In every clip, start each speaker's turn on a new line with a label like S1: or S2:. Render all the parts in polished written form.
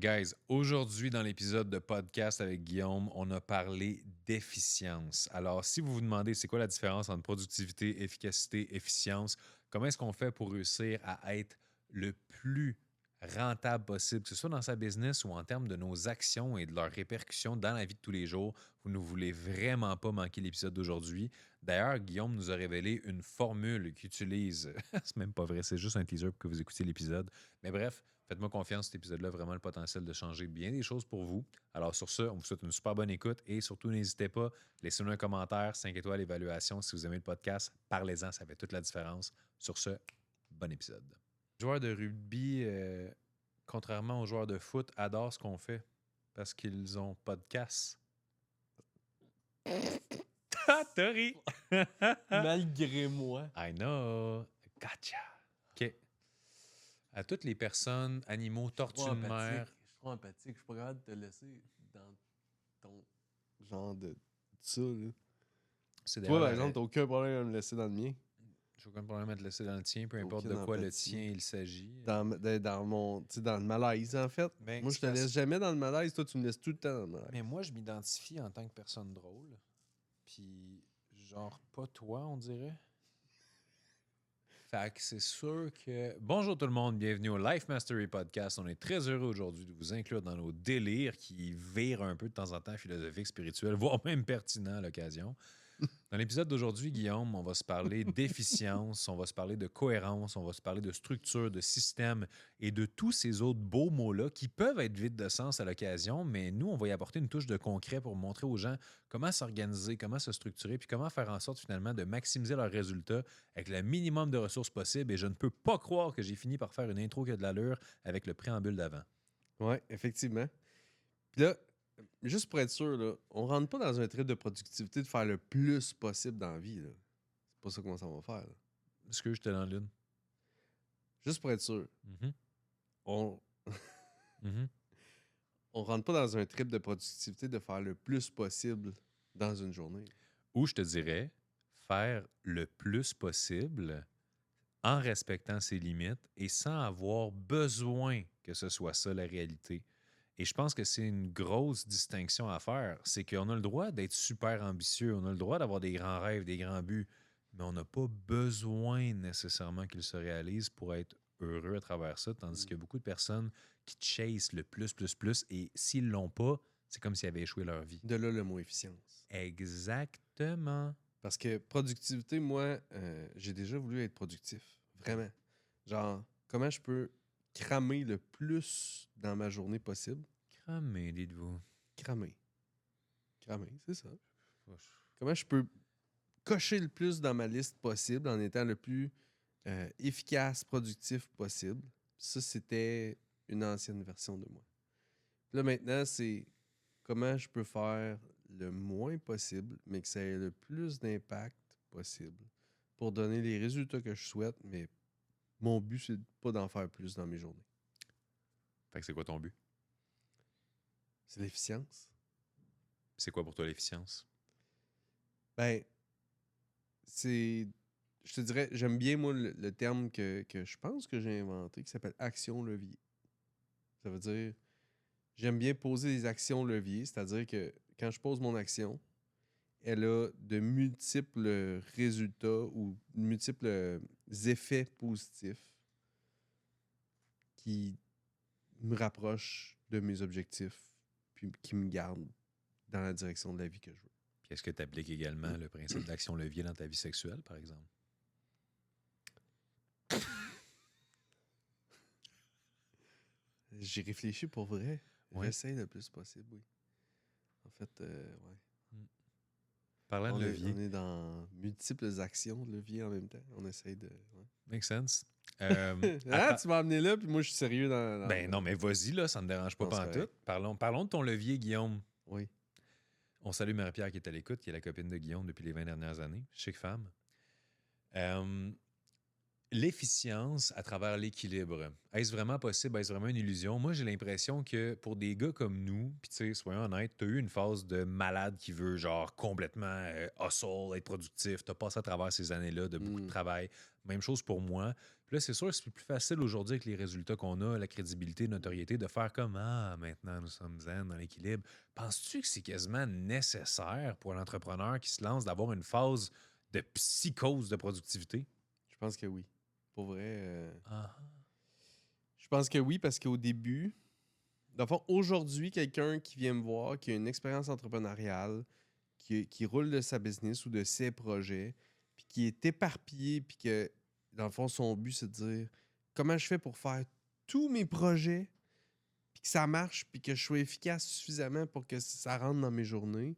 S1: Guys, aujourd'hui dans l'épisode de podcast avec Guillaume, on a parlé d'efficience. Alors, si vous vous demandez c'est quoi la différence entre productivité, efficacité, efficience, comment est-ce qu'on fait pour réussir à être le plus rentable possible, que ce soit dans sa business ou en termes de nos actions et de leurs répercussions dans la vie de tous les jours, vous ne voulez vraiment pas manquer l'épisode d'aujourd'hui. D'ailleurs, Guillaume nous a révélé une formule qu'il utilise. C'est même pas vrai, c'est juste un teaser pour que vous écoutiez l'épisode. Mais bref, faites-moi confiance, cet épisode-là a vraiment le potentiel de changer bien des choses pour vous. Alors sur ce, on vous souhaite une super bonne écoute et surtout, n'hésitez pas, laissez-nous un commentaire, 5 étoiles, évaluation. Si vous aimez le podcast, parlez-en, ça fait toute la différence. Sur ce, bon épisode. Les joueurs de rugby, contrairement aux joueurs de foot, adorent ce qu'on fait parce qu'ils ont pas de casse. Ah, t'as ri!
S2: Malgré moi.
S1: I know. Gotcha. OK. À toutes les personnes, animaux, tortues de mer.
S2: Je suis trop empathique. Je suis pas capable de te laisser dans ton genre de ça, là.
S1: C'est
S2: Toi,
S1: d'ailleurs
S2: par
S1: la
S2: exemple, t'as aucun problème à me laisser dans le mien.
S1: j'ai aucun problème à te laisser dans le tien, peu importe
S2: Aucune
S1: de quoi le
S2: empathie.
S1: tien il s'agit.
S2: Dans mon. Tu sais, dans le malaise, en fait.
S1: Ben,
S2: Moi, je
S1: c'est
S2: te
S1: parce-
S2: laisse jamais dans le malaise. Toi, tu me laisses tout le temps dans le malaise.
S1: Mais moi, je m'identifie en tant que personne drôle. Puis, genre, pas toi, on dirait. Fait que c'est sûr que... Bonjour tout le monde, bienvenue au Life Mastery Podcast. On est très heureux aujourd'hui de vous inclure dans nos délires qui virent un peu de temps en temps philosophique, spirituel, voire même pertinent à l'occasion. Dans l'épisode d'aujourd'hui, Guillaume, on va se parler d'efficience, on va se parler de cohérence, on va se parler de structure, de système et de tous ces autres beaux mots-là qui peuvent être vides de sens à l'occasion, mais nous, on va y apporter une touche de concret pour montrer aux gens comment s'organiser, comment se structurer, puis comment faire en sorte finalement de maximiser leurs résultats avec le minimum de ressources possible. Et je ne peux pas croire que j'ai fini par faire une intro qui a de l'allure avec le préambule d'avant.
S2: Ouais, effectivement. Puis là, juste pour être sûr, là, on rentre pas dans un trip de productivité de faire le plus possible dans la vie, là. C'est pas ça comment ça va faire, là.
S1: Est-ce que j'étais dans l'une?
S2: Juste pour être sûr,
S1: Mhm.
S2: on,
S1: Mhm.
S2: on rentre pas dans un trip de productivité de faire le plus possible dans une journée.
S1: Ou je te dirais, faire le plus possible en respectant ses limites et sans avoir besoin que ce soit ça la réalité. Et je pense que c'est une grosse distinction à faire. C'est qu'on a le droit d'être super ambitieux, on a le droit d'avoir des grands rêves, des grands buts, mais on n'a pas besoin nécessairement qu'ils se réalisent pour être heureux à travers ça, tandis qu'il y a beaucoup de personnes qui chassent le plus, et s'ils l'ont pas, c'est comme s'ils avaient échoué leur vie.
S2: De là le mot efficience.
S1: Exactement.
S2: Parce que productivité, moi, j'ai déjà voulu être productif. Vraiment. Genre, comment je peux cramer le plus dans ma journée possible?
S1: Cramé, dites-vous.
S2: Cramer. Cramer, c'est ça. Comment je peux cocher le plus dans ma liste possible en étant le plus efficace, productif possible? Ça, c'était une ancienne version de moi. Puis là, maintenant, c'est comment je peux faire le moins possible, mais que ça ait le plus d'impact possible pour donner les résultats que je souhaite, mais mon but, c'est pas d'en faire plus dans mes journées.
S1: Fait que c'est quoi ton but?
S2: C'est l'efficience.
S1: C'est quoi pour toi l'efficience?
S2: Ben, c'est... Je te dirais, j'aime bien, moi, le terme que je pense que j'ai inventé, qui s'appelle action-levier. Ça veut dire, j'aime bien poser des actions-leviers, c'est-à-dire que quand je pose mon action, elle a de multiples résultats ou de multiples effets positifs qui me rapprochent de mes objectifs puis qui me gardent dans la direction de la vie que je veux.
S1: Puis est-ce que tu appliques également le principe d'action-levier dans ta vie sexuelle, par exemple?
S2: J'y réfléchis pour vrai.
S1: Oui.
S2: J'essaie le plus possible, oui. En fait, ouais.
S1: Parlant de levier.
S2: On est dans multiples actions de levier en même temps. On essaie de... Ouais.
S1: Make sense.
S2: Tu m'as amené là, puis moi, je suis sérieux dans...
S1: Ben non, mais vas-y, là, ça ne me dérange pas
S2: Non, c'est
S1: pantoute. Parlons de ton levier, Guillaume.
S2: Oui.
S1: On salue Marie-Pierre qui est à l'écoute, qui est la copine de Guillaume depuis les 20 dernières années. Chic femme. L'efficience à travers l'équilibre. Est-ce vraiment possible? Est-ce vraiment une illusion? Moi, j'ai l'impression que pour des gars comme nous, puis tu sais, soyons honnêtes, t'as eu une phase de malade qui veut genre complètement hustle, être productif. T'as passé à travers ces années-là de beaucoup de
S2: Hmm.
S1: travail. Même chose pour moi. Puis là, c'est sûr que c'est plus facile aujourd'hui avec les résultats qu'on a, la crédibilité, la notoriété, de faire comme Ah, maintenant nous sommes zen dans l'équilibre. Penses-tu que c'est quasiment nécessaire pour un entrepreneur qui se lance d'avoir une phase de psychose de productivité?
S2: Je pense que oui. Pour vrai,
S1: Ah.
S2: je pense que oui, parce qu'au début, dans le fond, aujourd'hui, quelqu'un qui vient me voir, qui a une expérience entrepreneuriale, qui roule de sa business ou de ses projets, puis qui est éparpillé, puis que, dans le fond, son but, c'est de dire comment je fais pour faire tous mes projets, puis que ça marche, puis que je sois efficace suffisamment pour que ça rentre dans mes journées.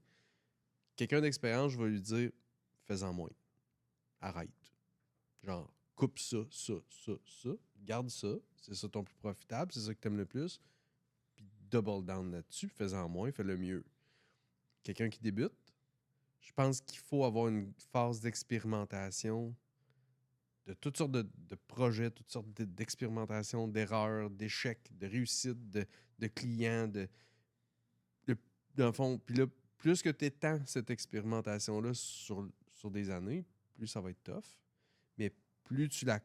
S2: Quelqu'un d'expérience, je vais lui dire fais-en moins. Arrête. Genre, coupe ça, ça, ça, ça. Garde ça. C'est ça ton plus profitable. C'est ça que tu aimes le plus. Puis double down là-dessus. Fais-en moins. Fais le mieux. Quelqu'un qui débute, je pense qu'il faut avoir une phase d'expérimentation de toutes sortes de projets, toutes sortes d'expérimentations, d'erreurs, d'échecs, de réussites, de clients, de- dans le fond. Puis là, plus que tu étends cette expérimentation-là sur des années, plus ça va être tough. Mais plus tu la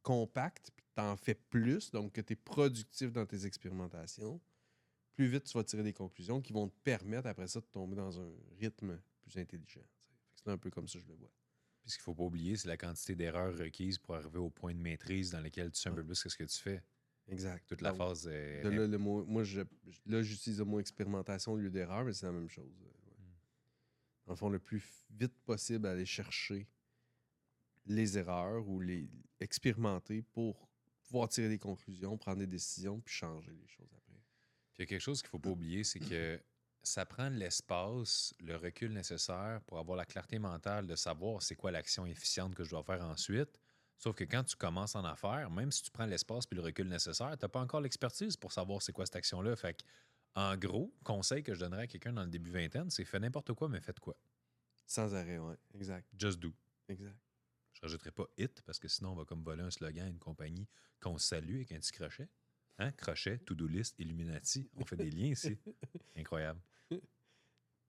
S2: compactes, puis tu en fais plus, donc que tu es productif dans tes expérimentations, plus vite tu vas tirer des conclusions qui vont te permettre après ça de tomber dans un rythme plus intelligent. C'est un peu comme ça que je le vois.
S1: Puis ce qu'il ne faut pas oublier, c'est la quantité d'erreurs requises pour arriver au point de maîtrise dans lequel tu sais un peu plus ce que tu fais.
S2: Exact.
S1: Toute la
S2: Donc,
S1: phase
S2: de là, le mot, là, j'utilise le mot expérimentation au lieu d'erreur, mais c'est la même chose. Ouais. Dans le fond, le plus vite possible, aller chercher les erreurs ou les expérimenter pour pouvoir tirer des conclusions, prendre des décisions, puis changer les choses après.
S1: Puis il y a quelque chose qu'il ne faut pas oublier, c'est que ça prend l'espace, le recul nécessaire pour avoir la clarté mentale de savoir c'est quoi l'action efficiente que je dois faire ensuite. Sauf que quand tu commences en affaires, même si tu prends l'espace puis le recul nécessaire, tu n'as pas encore l'expertise pour savoir c'est quoi cette action-là. Fait que, en gros, conseil que je donnerais à quelqu'un dans le début vingtaine, c'est fais n'importe quoi, mais faites quoi.
S2: Sans arrêt, ouais. Exact.
S1: Just do.
S2: Exact.
S1: Je ne rajouterai pas it parce que sinon on va comme voler un slogan à une compagnie qu'on salue avec un petit crochet. Hein? Crochet, to-do list, Illuminati. On fait des liens ici. Incroyable.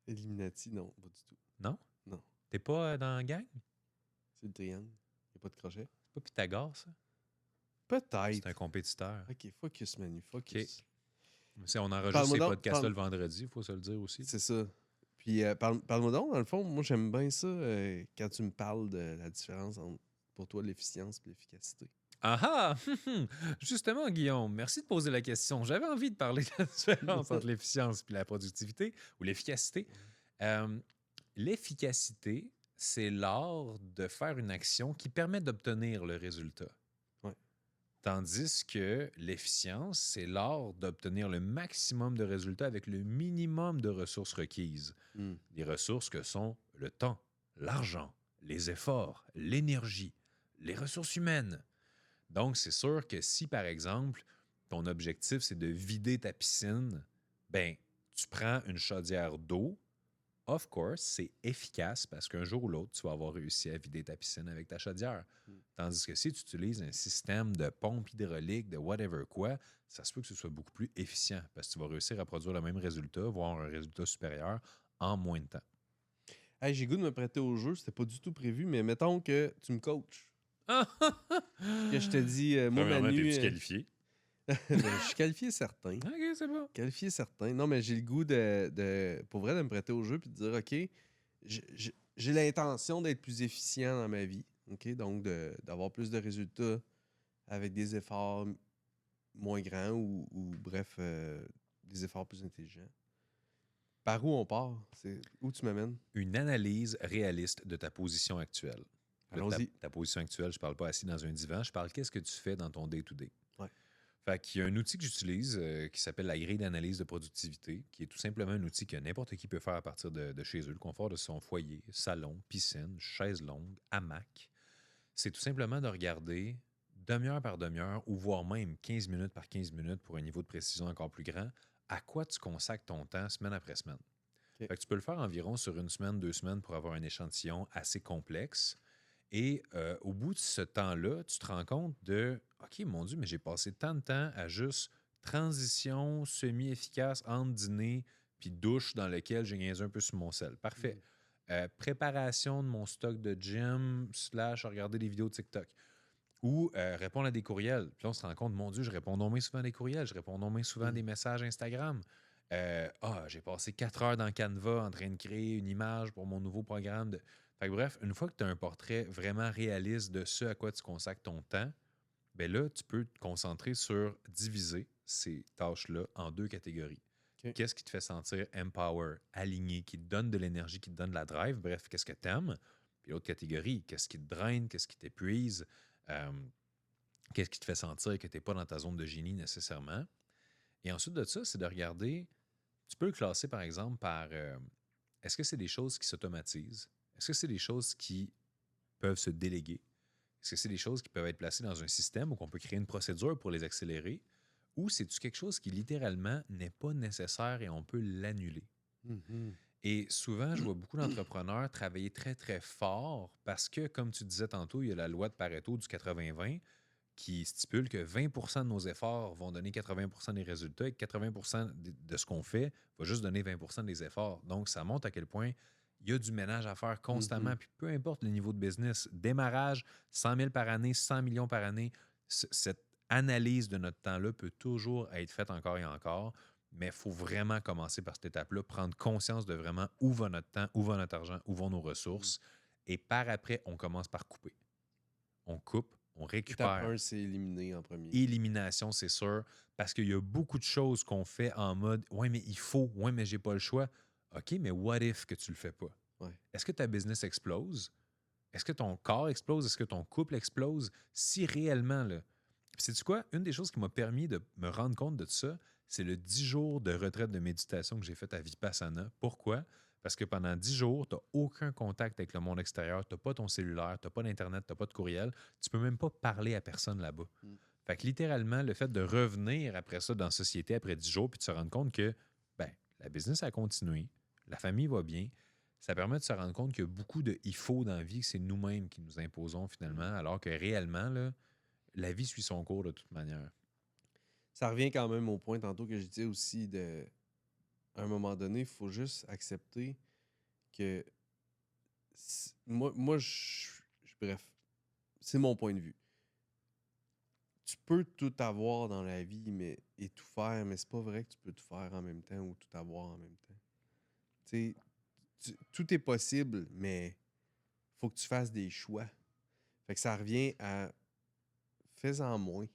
S2: Illuminati, non, pas du tout.
S1: Non?
S2: Non.
S1: T'es pas dans la gang?
S2: C'est le triangle. Il n'y a pas de crochet.
S1: C'est pas Pythagore, ça?
S2: Peut-être.
S1: C'est un compétiteur.
S2: OK, focus, Manu, focus.
S1: Si on enregistre
S2: Parle-moi
S1: ces
S2: donc,
S1: podcasts-là le vendredi, il faut se le dire aussi.
S2: C'est ça. Puis parle-moi donc, dans le fond, moi j'aime bien ça quand tu me parles de la différence entre, pour toi, l'efficience et l'efficacité.
S1: Ah ah! Justement, Guillaume, merci de poser la question. J'avais envie de parler de la différence entre l'efficience et la productivité ou l'efficacité. L'efficacité, c'est l'art de faire une action qui permet d'obtenir le résultat.
S2: Ouais.
S1: Tandis que l'efficience, c'est l'art d'obtenir le maximum de résultats avec le minimum de ressources requises. Les ressources que sont le temps, l'argent, les efforts, l'énergie, les ressources humaines. Donc, c'est sûr que si, par exemple, ton objectif, c'est de vider ta piscine, ben, tu prends une chaudière d'eau. Of course, c'est efficace parce qu'un jour ou l'autre, tu vas avoir réussi à vider ta piscine avec ta chaudière. Tandis que si tu utilises un système de pompe hydraulique, de whatever quoi, ça se peut que ce soit beaucoup plus efficient parce que tu vas réussir à produire le même résultat, voire un résultat supérieur en moins de temps.
S2: Hey, j'ai goût de me prêter au jeu, c'était pas du tout prévu, mais mettons que tu me coaches. Que je te dis, moi,
S1: Premièrement,
S2: Manu.
S1: t'es-tu qualifié?
S2: Ben, je suis qualifié certain.
S1: OK, c'est bon.
S2: Qualifié certain. Non, mais j'ai le goût pour vrai, de me prêter au jeu puis de dire, OK, j'ai l'intention d'être plus efficient dans ma vie. OK? Donc, d'avoir plus de résultats avec des efforts moins grands ou bref, des efforts plus intelligents. Par où on part? Où tu m'amènes?
S1: Une analyse réaliste de ta position actuelle.
S2: Allons-y.
S1: Ta position actuelle, je parle pas assis dans un divan, je parle qu'est-ce que tu fais dans ton day-to-day.
S2: Ouais.
S1: Fait qu'il y a un outil que j'utilise qui s'appelle la grille d'analyse de productivité, qui est tout simplement un outil que n'importe qui peut faire à partir de chez eux, le confort de son foyer, salon, piscine, chaise longue, hamac. C'est tout simplement de regarder demi-heure par demi-heure ou voire même 15 minutes par 15 minutes pour un niveau de précision encore plus grand, à quoi tu consacres ton temps semaine après semaine.
S2: Okay.
S1: Fait que tu peux le faire environ sur une semaine, 2 semaines pour avoir un échantillon assez complexe. Et au bout de ce temps-là, tu te rends compte de OK, mon Dieu, mais j'ai passé tant de temps à juste transition semi-efficace entre dîner puis douche dans lequel j'ai niaisé un peu sur mon sel. Parfait. Préparation de mon stock de gym, / regarder des vidéos de TikTok. Ou répondre à des courriels. Puis là, on se rend compte, mon Dieu, je réponds non moins souvent à des courriels, je réponds non moins souvent à des messages Instagram. J'ai passé 4 heures dans Canva en train de créer une image pour mon nouveau programme. Fait que bref, une fois que tu as un portrait vraiment réaliste de ce à quoi tu consacres ton temps, ben là, tu peux te concentrer sur diviser ces tâches-là en 2 catégories.
S2: OK.
S1: Qu'est-ce qui te fait sentir empower, aligné, qui te donne de l'énergie, qui te donne de la drive, bref, qu'est-ce que tu aimes. Puis l'autre catégorie, qu'est-ce qui te draine, qu'est-ce qui t'épuise, euh, qu'est-ce qui te fait sentir que tu n'es pas dans ta zone de génie nécessairement. Et ensuite de ça, c'est de regarder, tu peux le classer par exemple par est-ce que c'est des choses qui s'automatisent? Est-ce que c'est des choses qui peuvent se déléguer? Est-ce que c'est des choses qui peuvent être placées dans un système ou qu'on peut créer une procédure pour les accélérer? Ou c'est-tu quelque chose qui littéralement n'est pas nécessaire et on peut l'annuler?
S2: Mhm.
S1: Et souvent, je vois beaucoup d'entrepreneurs travailler très, très fort parce que, comme tu disais tantôt, il y a la loi de Pareto du 80-20 qui stipule que 20 de nos efforts vont donner 80 des résultats et que 80 de ce qu'on fait va juste donner 20 des efforts. Donc, ça montre à quel point il y a du ménage à faire constamment.
S2: Mhm.
S1: Puis peu importe le niveau de business, démarrage, 100 000 par année, 100 millions par année, cette analyse de notre temps-là peut toujours être faite encore et encore. Mais il faut vraiment commencer par cette étape-là, prendre conscience de vraiment où va notre temps, où va notre argent, où vont nos ressources. Et par après, on commence par couper. On coupe, on
S2: Étape
S1: récupère.
S2: 1, c'est éliminer en premier.
S1: Élimination, c'est sûr, parce qu'il y a beaucoup de choses qu'on fait en mode « Ouais, mais il faut. Ouais, mais j'ai pas le choix. » OK, mais what if que tu le fais pas?
S2: Ouais.
S1: Est-ce que ta business explose? Est-ce que ton corps explose? Est-ce que ton couple explose? Si réellement, là... Puis sais-tu quoi? Une des choses qui m'a permis de me rendre compte de ça, c'est le 10 jours de retraite de méditation que j'ai fait à Vipassana. Pourquoi? Parce que pendant 10 jours, tu n'as aucun contact avec le monde extérieur, tu n'as pas ton cellulaire, tu n'as pas d'Internet, tu n'as pas de courriel, tu peux même pas parler à personne là-bas.
S2: Mm.
S1: Fait que littéralement, le fait de revenir après ça dans la société après 10 jours, puis de se rendre compte que ben, la business a continué, la famille va bien, ça permet de se rendre compte qu'il y a beaucoup de il faut dans la vie, que c'est nous-mêmes qui nous imposons finalement, alors que réellement, là, la vie suit son cours de toute manière.
S2: Ça revient quand même au point tantôt que je disais aussi de. À un moment donné, il faut juste accepter que. Moi bref, c'est mon point de vue. Tu peux tout avoir dans la vie et tout faire, mais c'est pas vrai que tu peux tout faire en même temps ou tout avoir en même temps. Tu sais, tout est possible, mais faut que tu fasses des choix. Fait que ça revient à fais-en moins,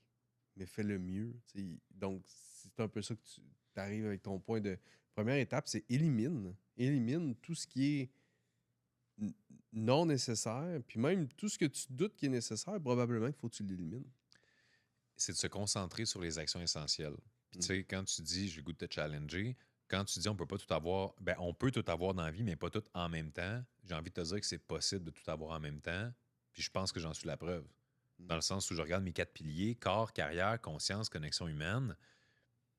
S2: mais fais-le mieux. Tu sais. Donc, c'est un peu ça que tu arrives avec ton point de. Première étape, c'est élimine. Élimine tout ce qui est non nécessaire, puis même tout ce que tu doutes qui est nécessaire, probablement qu'il faut que tu l'élimines.
S1: C'est de se concentrer sur les actions essentielles. Puis tu sais, quand tu dis j'ai le goût de te challenger, quand tu dis on peut pas tout avoir, ben on peut tout avoir dans la vie, mais pas tout en même temps, j'ai envie de te dire que c'est possible de tout avoir en même temps. Puis je pense que j'en suis la preuve. Dans le sens où je regarde mes 4 piliers, corps, carrière, conscience, connexion humaine,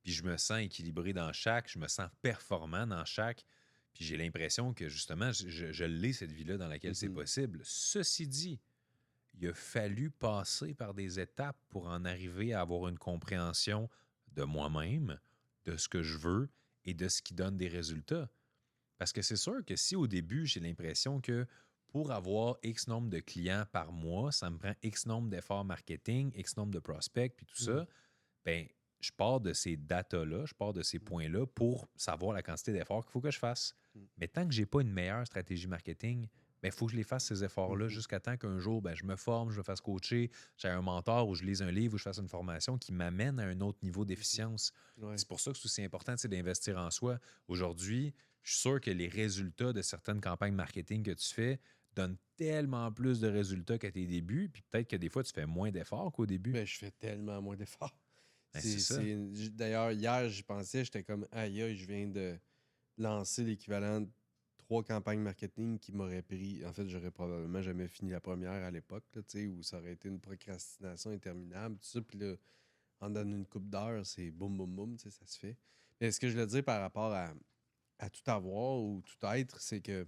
S1: puis je me sens équilibré dans chaque, je me sens performant dans chaque, puis j'ai l'impression que justement, je l'ai cette vie-là dans laquelle c'est possible. Ceci dit, il a fallu passer par des étapes pour en arriver à avoir une compréhension de moi-même, de ce que je veux et de ce qui donne des résultats. Parce que c'est sûr que si au début, j'ai l'impression que pour avoir X nombre de clients par mois, ça me prend X nombre d'efforts marketing, X nombre de prospects, puis tout ça, ben je pars de ces datas-là, je pars de ces points-là pour savoir la quantité d'efforts qu'il faut que je fasse. Mais tant que je n'ai pas une meilleure stratégie marketing, il faut que je les fasse, ces efforts-là, jusqu'à temps qu'un jour, ben, je me forme, je me fasse coacher, j'ai un mentor ou je lise un livre ou je fasse une formation qui m'amène à un autre niveau d'efficience.
S2: Ouais.
S1: C'est pour ça que c'est aussi important d'investir en soi. Aujourd'hui, je suis sûr que les résultats de certaines campagnes marketing que tu fais donnent tellement plus de résultats qu'à tes débuts, puis peut-être que des fois, tu fais moins d'efforts qu'au début.
S2: Ben, je fais tellement moins d'efforts.
S1: Ben, c'est ça.
S2: D'ailleurs, hier, j'y pensais, j'étais comme aïe, aïe, je viens de lancer l'équivalent de 3 campagnes marketing qui m'auraient pris. En fait, j'aurais probablement jamais fini la première à l'époque, là, où ça aurait été une procrastination interminable, tout ça. Puis là, en donnant une coupe d'heures, c'est boum, boum, boum, ça se fait. Mais ce que je veux dire par rapport à tout avoir ou tout être, c'est que.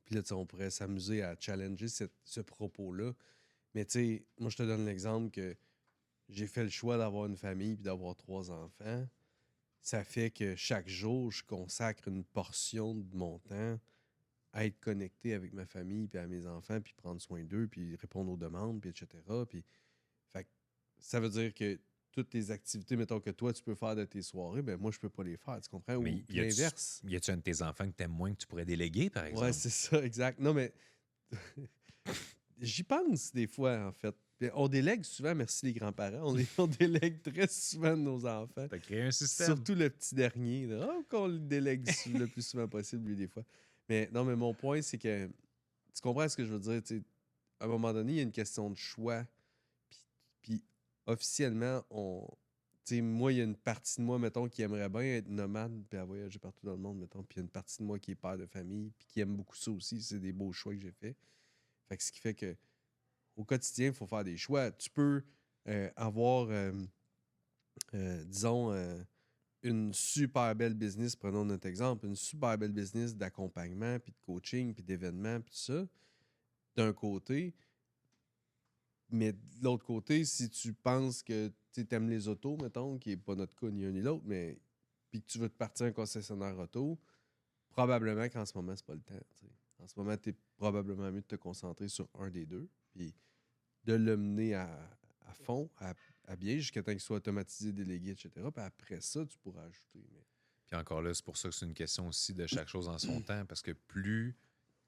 S2: Puis Puis là, on pourrait s'amuser à challenger ce propos-là. Mais tu sais, moi, je te donne l'exemple que j'ai fait le choix d'avoir une famille puis d'avoir 3 enfants. Ça fait que chaque jour, je consacre une portion de mon temps à être connecté avec ma famille puis à mes enfants, puis prendre soin d'eux, puis répondre aux demandes, puis etc. Puis, fait que ça veut dire que toutes les activités, mettons, que toi, tu peux faire de tes soirées, ben moi, je peux pas les faire, tu comprends? Ou
S1: Mais
S2: puis l'inverse.
S1: y a-tu un de tes enfants que t'aimes moins que tu pourrais déléguer, par
S2: Ouais,
S1: exemple?
S2: c'est ça, exact. Non, mais j'y pense des fois, en fait. Puis on délègue souvent, merci les grands-parents, on délègue très souvent nos enfants.
S1: T'as créé un système.
S2: Surtout le petit dernier, là. Oh, qu'on le délègue le plus souvent possible, lui, des fois. Mais non, mais mon point, c'est que tu comprends ce que je veux dire? Tu sais, à un moment donné, il y a une question de choix. Puis officiellement, tu sais, moi, il y a une partie de moi, mettons, qui aimerait bien être nomade puis à voyager partout dans le monde, mettons. Puis il y a une partie de moi qui est père de famille puis qui aime beaucoup ça aussi. C'est des beaux choix que j'ai faits. Fait que ce qui fait que au quotidien, il faut faire des choix. Tu peux avoir, disons, une super belle business, prenons notre exemple, une super belle business d'accompagnement, puis de coaching, puis d'événements, puis tout ça, d'un côté. Mais de l'autre côté, si tu penses que tu aimes les autos, mettons, qui n'est pas notre cas ni un ni l'autre, mais puis que tu veux te partir un concessionnaire auto, probablement qu'en ce moment, c'est pas le temps. T'sais. En ce moment, tu es probablement mieux de te concentrer sur un des deux, puis de le mener à fond, à bien, jusqu'à temps qu'il soit automatisé, délégué, etc. Puis après ça, tu pourras ajouter. Mais...
S1: Puis encore là, c'est pour ça que c'est une question aussi de chaque chose en son temps, parce que plus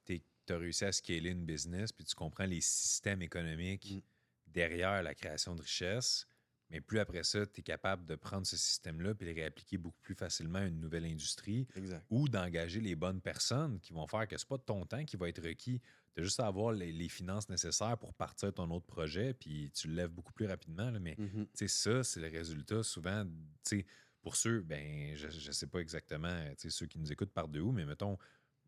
S1: tu as réussi à scaler une business, puis tu comprends les systèmes économiques derrière la création de richesse, mais plus après ça, tu es capable de prendre ce système-là puis le réappliquer beaucoup plus facilement à une nouvelle industrie
S2: exact.
S1: ou d'engager les bonnes personnes qui vont faire que c'est pas ton temps qui va être requis. Tu as juste à avoir les finances nécessaires pour partir ton autre projet, puis tu le lèves beaucoup plus rapidement. Là, mais ça, c'est le résultat souvent. Pour ceux, ben, je ne sais pas exactement ceux qui nous écoutent par de où, mais mettons,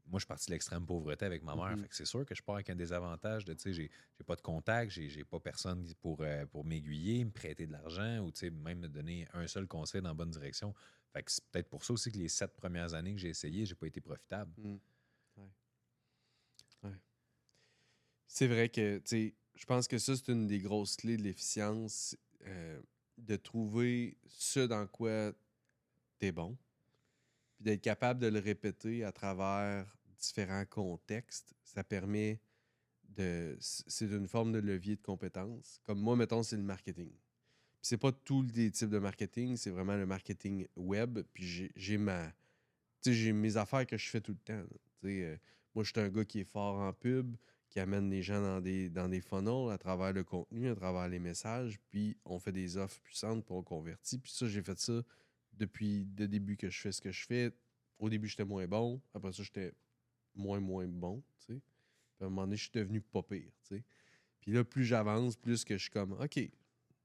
S1: moi, je suis parti de l'extrême pauvreté avec ma mère. Fait que c'est sûr que je pars avec un désavantage de, j'ai pas de contact, j'ai pas personne pour m'aiguiller, me prêter de l'argent ou même me donner un seul conseil dans la bonne direction. Fait que c'est peut-être pour ça aussi que les 7 premières années que j'ai essayé, j'ai pas été profitable.
S2: Ouais. Ouais. C'est vrai que, je pense que ça, c'est une des grosses clés de l'efficience, de trouver ce dans quoi t'es bon, puis d'être capable de le répéter à travers différents contextes. Ça permet c'est une forme de levier de compétence. Comme moi, mettons, c'est le marketing. Puis c'est pas tous les types de marketing, c'est vraiment le marketing web. Puis j'ai mes affaires que je fais tout le temps. Moi, je suis un gars qui est fort en pub, qui amène les gens dans des funnels à travers le contenu, à travers les messages, puis on fait des offres puissantes, puis on convertit. Puis ça, j'ai fait ça depuis le début que je fais ce que je fais. Au début, j'étais moins bon. Après ça, j'étais moins bon, tu sais. Puis à un moment donné, je suis devenu pas pire, tu sais. Puis là, plus j'avance, plus que je suis comme, OK,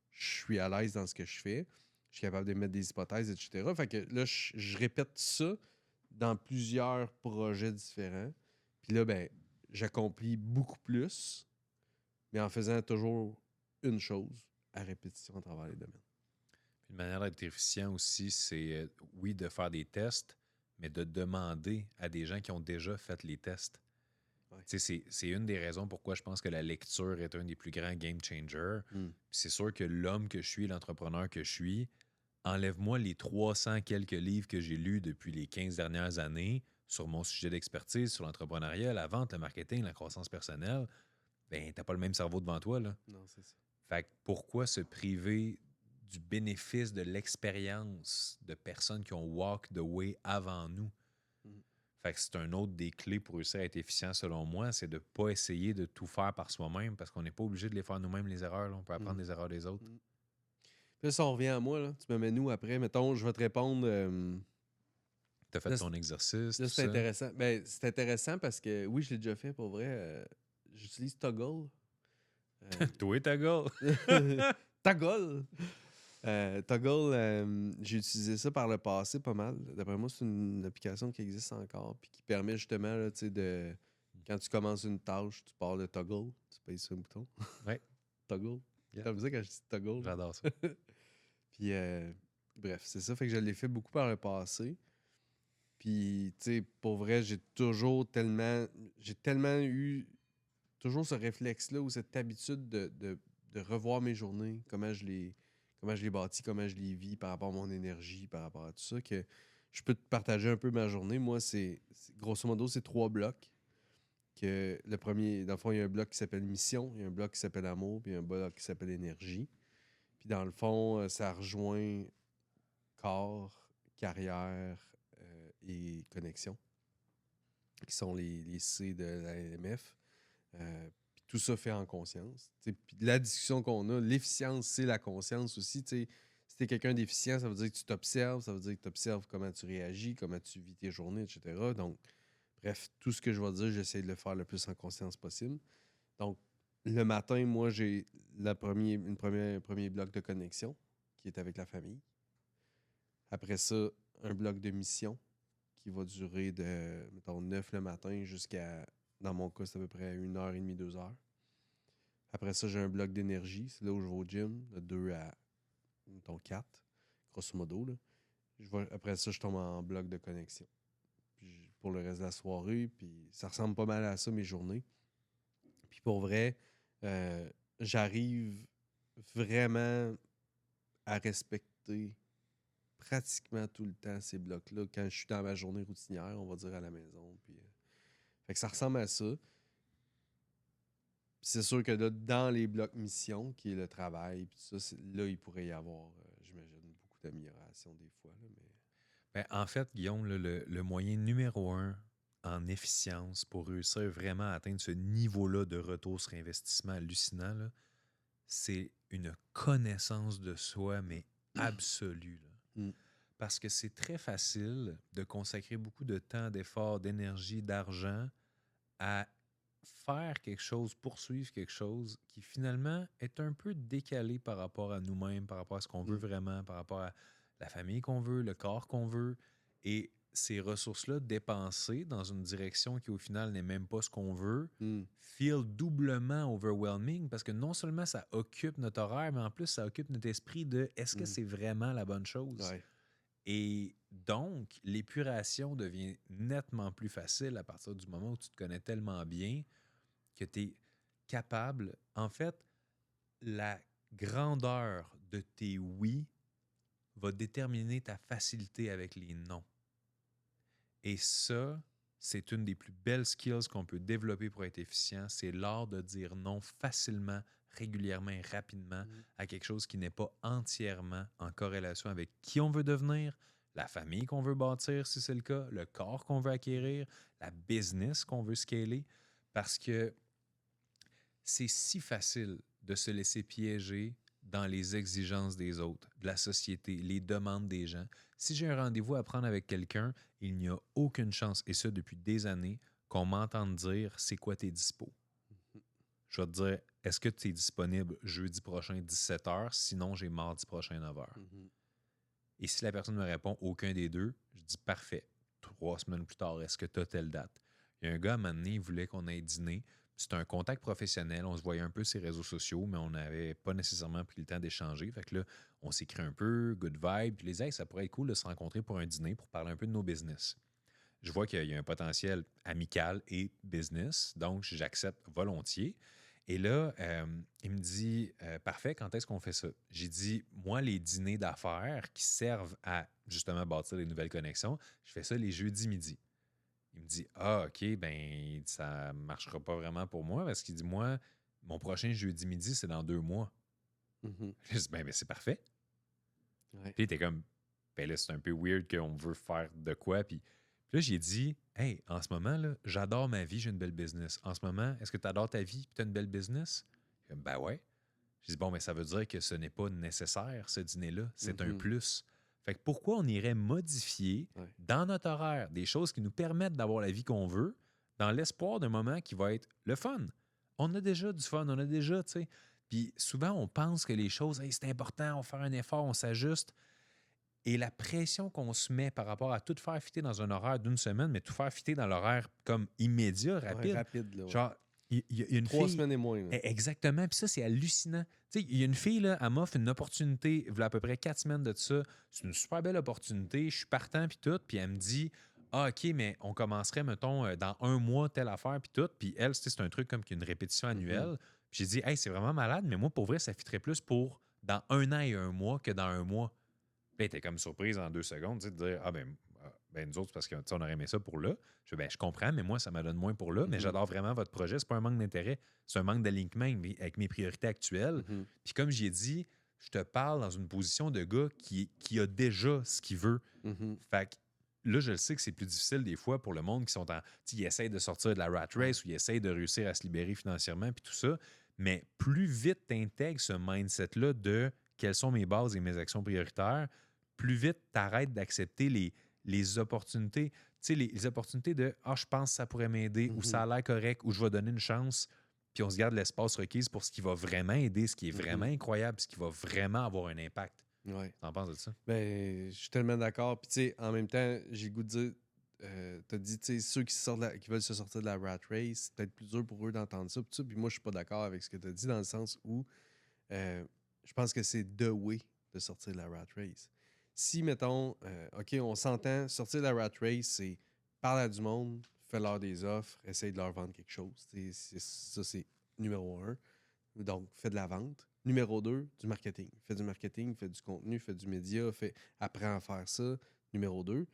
S2: je suis à l'aise dans ce que je fais. Je suis capable d'émettre des hypothèses, etc. Fait que là, je répète ça dans plusieurs projets différents. Puis là, ben, j'accomplis beaucoup plus, mais en faisant toujours une chose à répétition à travers les domaines.
S1: Une manière d'être efficient aussi, c'est, oui, de faire des tests, mais de demander à des gens qui ont déjà fait les tests.
S2: Ouais.
S1: C'est une des raisons pourquoi je pense que la lecture est un des plus grands game changers.
S2: Mm.
S1: C'est sûr que l'homme que je suis, l'entrepreneur que je suis, enlève-moi les 300 quelques livres que j'ai lus depuis les 15 dernières années sur mon sujet d'expertise, sur l'entrepreneuriat, la vente, le marketing, la croissance personnelle, ben t'as pas le même cerveau devant toi, là.
S2: Non, c'est ça.
S1: Fait que pourquoi se priver du bénéfice de l'expérience de personnes qui ont walk the way avant nous?
S2: Mm.
S1: Fait que c'est un autre des clés pour réussir à être efficient, selon moi, c'est de ne pas essayer de tout faire par soi-même parce qu'on n'est pas obligé de les faire nous-mêmes, les erreurs. Là. On peut apprendre des erreurs des autres.
S2: Puis là, ça on revient à moi, là. Tu me mets nous après. Mettons, je vais te répondre.
S1: Tu as fait ton exercice,
S2: Là,
S1: tout
S2: c'est
S1: ça.
S2: intéressant. Ben, c'est intéressant parce que, oui, je l'ai déjà fait pour vrai. J'utilise Toggle.
S1: Toi, ta gueule!
S2: Toggle! Toggle, j'ai utilisé ça par le passé pas mal. D'après moi, c'est une application qui existe encore puis qui permet justement là, de quand tu commences une tâche, tu pars le toggle, tu payes sur un bouton.
S1: Ouais.
S2: Toggle.
S1: Yeah.
S2: Comme ça quand je dis toggle.
S1: J'adore ça.
S2: Puis bref, c'est ça. Fait que je l'ai fait beaucoup par le passé. Puis, tu sais, pour vrai, j'ai tellement eu toujours ce réflexe-là ou cette habitude de revoir mes journées, comment je les bâtis, comment je les vis par rapport à mon énergie, par rapport à tout ça, que je peux te partager un peu ma journée. Moi, grosso modo, c'est 3 blocs. Que le premier, dans le fond, il y a un bloc qui s'appelle mission, il y a un bloc qui s'appelle amour, puis il y a un bloc qui s'appelle énergie. Puis dans le fond, ça rejoint corps, carrière et connexion, qui sont les C de la LMF. Puis tout ça fait en conscience. Puis la discussion qu'on a, l'efficience, c'est la conscience aussi. Si tu es quelqu'un d'efficient, ça veut dire que tu t'observes, ça veut dire que tu observes comment tu réagis, comment tu vis tes journées, etc. Donc, bref, tout ce que je vais dire, j'essaie de le faire le plus en conscience possible. Donc, le matin, moi, j'ai un premier bloc de connexion qui est avec la famille. Après ça, un bloc de mission qui va durer de, mettons, 9 le matin jusqu'à, dans mon cas, c'est à peu près 1h30, 2h. Après ça, j'ai un bloc d'énergie. C'est là où je vais au gym, de 2 à, mettons, 4, grosso modo. Là. Après ça, je tombe en bloc de connexion. Puis, pour le reste de la soirée, puis ça ressemble pas mal à ça, mes journées. Puis pour vrai, j'arrive vraiment à respecter pratiquement tout le temps ces blocs-là quand je suis dans ma journée routinière, on va dire, à la maison. Puis, fait que ça ressemble à ça. Puis c'est sûr que là, dans les blocs mission, qui est le travail, puis tout ça, là, il pourrait y avoir, j'imagine, beaucoup d'amélioration des fois. Là, mais...
S1: Ben, en fait, Guillaume, là, le moyen numéro 1 en efficience pour réussir vraiment à atteindre ce niveau-là de retour sur investissement hallucinant, là, c'est une connaissance de soi, mais absolue. Là.
S2: Mm.
S1: Parce que c'est très facile de consacrer beaucoup de temps, d'efforts, d'énergie, d'argent à faire quelque chose, poursuivre quelque chose qui finalement est un peu décalé par rapport à nous-mêmes, par rapport à ce qu'on veut vraiment, par rapport à la famille qu'on veut, le corps qu'on veut. Et ces ressources-là dépensées dans une direction qui au final n'est même pas ce qu'on veut, feel doublement overwhelming parce que non seulement ça occupe notre horaire, mais en plus ça occupe notre esprit de est-ce que c'est vraiment la bonne chose?
S2: Ouais.
S1: Et donc, l'épuration devient nettement plus facile à partir du moment où tu te connais tellement bien que tu es capable. En fait, la grandeur de tes oui va déterminer ta facilité avec les non. Et ça, c'est une des plus belles skills qu'on peut développer pour être efficient. C'est l'art de dire non facilement, régulièrement et rapidement à quelque chose qui n'est pas entièrement en corrélation avec qui on veut devenir, la famille qu'on veut bâtir, si c'est le cas, le corps qu'on veut acquérir, la business qu'on veut scaler. Parce que c'est si facile de se laisser piéger dans les exigences des autres, de la société, les demandes des gens. Si j'ai un rendez-vous à prendre avec quelqu'un, il n'y a aucune chance, et ça depuis des années, qu'on m'entende dire « c'est quoi tes dispos ?» Je vais te dire « est-ce que tu es disponible jeudi prochain 17h? Sinon, j'ai mardi prochain 9h. Et si la personne me répond « aucun des deux », je dis « parfait. 3 semaines plus tard, est-ce que tu as telle date? » Il y a un gars, à un moment donné, il voulait qu'on aille dîner. C'était un contact professionnel. On se voyait un peu sur les réseaux sociaux, mais on n'avait pas nécessairement pris le temps d'échanger. Fait que là, on s'écrit un peu, good vibe. Puis les hey, ça pourrait être cool de se rencontrer pour un dîner pour parler un peu de nos business. Je vois qu'il y a un potentiel amical et business, donc j'accepte volontiers. Et là, il me dit parfait, quand est-ce qu'on fait ça? J'ai dit moi, les dîners d'affaires qui servent à justement bâtir des nouvelles connexions, je fais ça les jeudis midi. Il me dit ah, OK, ben ça marchera pas vraiment pour moi parce qu'il dit moi, mon prochain jeudi midi, c'est dans 2 mois. Je dis ben c'est parfait.
S2: Ouais.
S1: Puis il était comme ben là, c'est un peu weird qu'on veut faire de quoi. Puis là, j'ai dit hey, en ce moment, là, j'adore ma vie, j'ai une belle business. En ce moment, est-ce que tu adores ta vie et tu as une belle business? Ben ouais. J'ai dit bon, mais ça veut dire que ce n'est pas nécessaire, ce dîner-là. C'est un plus. Fait que pourquoi on irait modifier dans notre horaire des choses qui nous permettent d'avoir la vie qu'on veut dans l'espoir d'un moment qui va être le fun? On a déjà du fun, on a déjà, tu sais. Puis souvent, on pense que les choses, hey, c'est important, on fait un effort, on s'ajuste. Et la pression qu'on se met par rapport à tout faire fitter dans un horaire d'une semaine, mais tout faire fitter dans l'horaire comme immédiat, rapide.
S2: Ouais, rapide, là. Ouais.
S1: Genre, il y a une
S2: 3
S1: fille...
S2: semaines et moins. Là.
S1: Exactement. Puis ça, c'est hallucinant. Tu sais, il y a une fille, là, elle m'offre une opportunité, il y a à peu près 4 semaines de ça. C'est une super belle opportunité. Je suis partant, puis tout. Puis elle me dit, Ah, OK, mais on commencerait, mettons, dans un mois, telle affaire, puis tout. Puis elle, c'est un truc comme qu'une répétition annuelle. Puis j'ai dit, hey, c'est vraiment malade, mais moi, pour vrai, ça fitterait plus pour dans 1 an et 1 mois que dans 1 mois. Puis elle était comme surprise en 2 secondes, tu sais, de dire, nous autres, parce que, tu sais, on aurait aimé ça pour là. Je fais, je comprends, mais moi, ça me donne moins pour là, mais j'adore vraiment votre projet. C'est pas un manque d'intérêt, c'est un manque d'alignement avec mes priorités actuelles. Puis comme j'ai dit, je te parle dans une position de gars qui a déjà ce qu'il veut. Fait que là, je le sais que c'est plus difficile des fois pour le monde qui sont en. Ils essayent de sortir de la rat race ou ils essayent de réussir à se libérer financièrement puis tout ça. Mais plus vite tu intègres ce mindset-là de quelles sont mes bases et mes actions prioritaires, plus vite tu arrêtes d'accepter les opportunités. Tu sais, les opportunités de je pense que ça pourrait m'aider ou ça a l'air correct ou je vais donner une chance. Puis on se garde l'espace requis pour ce qui va vraiment aider, ce qui est vraiment incroyable, ce qui va vraiment avoir un impact.
S2: Ouais.
S1: T'en penses de ça?
S2: Ben, je suis tellement d'accord. Puis, tu sais, en même temps, j'ai le goût de dire, t'as dit, tu sais, ceux qui veulent se sortir de la rat race, c'est peut-être plus dur pour eux d'entendre ça. Puis moi, je suis pas d'accord avec ce que t'as dit dans le sens où je pense que c'est the way de sortir de la rat race. Si, mettons, OK, on s'entend, sortir de la rat race, c'est parler à du monde, fais-leur des offres, essaye de leur vendre quelque chose. Ça, c'est numéro 1. Donc, fais de la vente. Numéro 2, du marketing. Fais du marketing, fais du contenu, fais du média, apprends à faire ça. Numéro 2.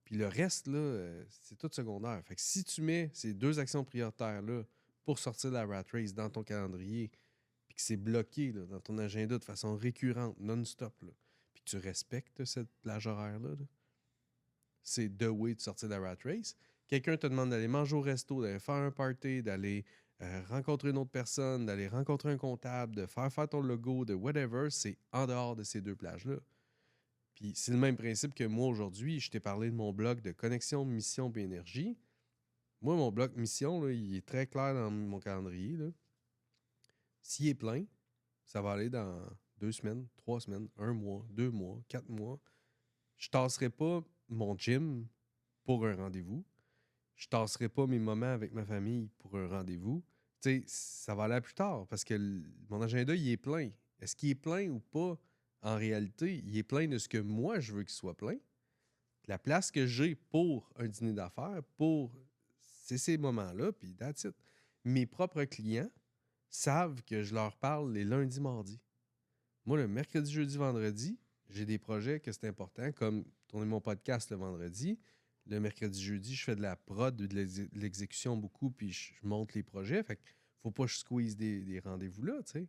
S2: Puis le reste, là, c'est tout secondaire. Fait que si tu mets ces 2 actions prioritaires-là pour sortir de la rat race dans ton calendrier, puis que c'est bloqué là, dans ton agenda de façon récurrente, non-stop, là, puis que tu respectes cette plage horaire-là, c'est the way de sortir de la rat race. Quelqu'un te demande d'aller manger au resto, d'aller faire un party, d'aller rencontrer une autre personne, d'aller rencontrer un comptable, de faire ton logo, de whatever, c'est en dehors de ces 2 plages-là. Puis c'est le même principe que moi aujourd'hui, je t'ai parlé de mon blog de connexion, mission et énergie. Moi, mon blog mission, là, il est très clair dans mon calendrier. Là. S'il est plein, ça va aller dans 2 semaines, 3 semaines, 1 mois, 2 mois, 4 mois. Je ne tasserai pas mon gym pour un rendez-vous. Je ne tasserai pas mes moments avec ma famille pour un rendez-vous. Tu sais, ça va aller plus tard parce que mon agenda, il est plein. Est-ce qu'il est plein ou pas? En réalité, il est plein de ce que moi, je veux qu'il soit plein. La place que j'ai pour un dîner d'affaires, c'est ces moments-là, puis that's it. Mes propres clients savent que je leur parle les lundis, mardis. Moi, le mercredi, jeudi, vendredi, j'ai des projets que c'est important, comme tourner mon podcast le vendredi. Le mercredi, jeudi, je fais de la prod, de l'exécution beaucoup, puis je monte les projets. Fait que faut pas que je squeeze des rendez-vous là, tu sais.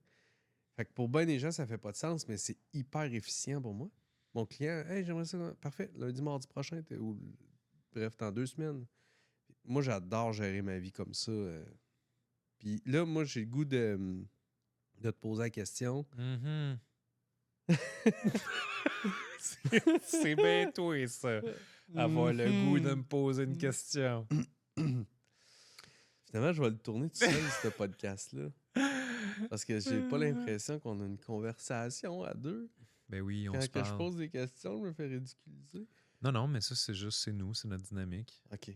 S2: Fait que pour bien des gens, ça fait pas de sens, mais c'est hyper efficient pour moi. Mon client, hey, j'aimerais ça. Parfait, lundi, mardi prochain, ou bref, dans 2 semaines. Moi, j'adore gérer ma vie comme ça. Puis là, moi, j'ai le goût de te poser la question.
S1: C'est bien toi, ça. Avoir le goût de me poser une question.
S2: Finalement, je vais le tourner tout seul, ce podcast-là. Parce que j'ai pas l'impression qu'on a une conversation à 2.
S1: Ben oui, on
S2: Quand
S1: se
S2: que je
S1: parle.
S2: pose des questions, je me fais ridiculiser.
S1: Non, mais ça, c'est nous, c'est notre dynamique.
S2: OK.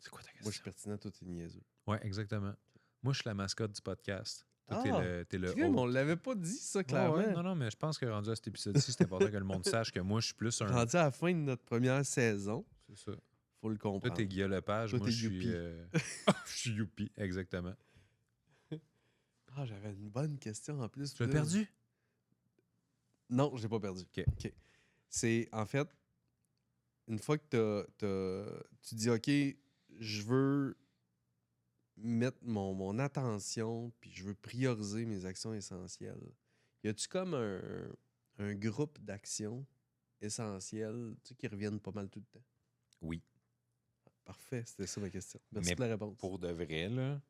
S1: C'est quoi ta question?
S2: Moi, je suis pertinent, toi, t'es niaiseux.
S1: Ouais, exactement. Moi, je suis la mascotte du podcast. Toi, t'es le
S2: crime, on
S1: hôte.
S2: l'avait pas dit, ça, clairement.
S1: Ouais, non, mais je pense que rendu à cet épisode-ci, c'est important que le monde sache que moi, je suis plus un...
S2: Rendu à la fin de notre première saison,
S1: C'est ça.
S2: faut le comprendre.
S1: Toi, t'es Guillaume Lepage,
S2: Toi,
S1: moi,
S2: t'es
S1: je suis...
S2: Youpi.
S1: je suis Youpi, exactement.
S2: J'avais une bonne question en plus.
S1: Tu l'as perdu?
S2: Non, je l'ai pas perdu.
S1: OK.
S2: C'est, en fait, une fois que tu dis, OK, je veux mettre mon attention, puis je veux prioriser mes actions essentielles, y a-tu comme un groupe d'actions essentielles qui reviennent pas mal tout le temps?
S1: Oui.
S2: Parfait, c'était ça ma question. Merci
S1: Mais
S2: pour la réponse.
S1: pour de vrai, là,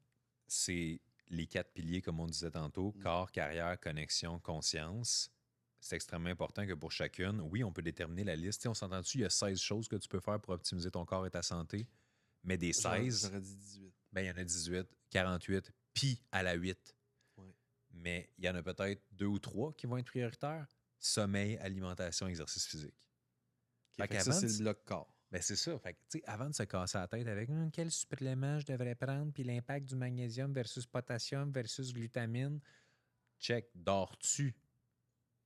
S1: c'est les 4 piliers, comme on disait tantôt, corps, carrière, connexion, conscience. C'est extrêmement important que pour chacune, oui, on peut déterminer la liste. T'sais, on s'entend dessus, il y a 16 choses que tu peux faire pour optimiser ton corps et ta santé. Mais des 16,
S2: J'aurais dit 18.
S1: ben, il y en a 18, 48, puis à la 8.
S2: Ouais.
S1: Mais il y en a peut-être 2 ou 3 qui vont être prioritaires. Sommeil, alimentation, exercice physique.
S2: Fait que ça, c'est le bloc corps.
S1: Ben c'est ça. Fait que, avant de se casser la tête avec quel supplément je devrais prendre, puis l'impact du magnésium versus potassium versus glutamine, check, dors-tu?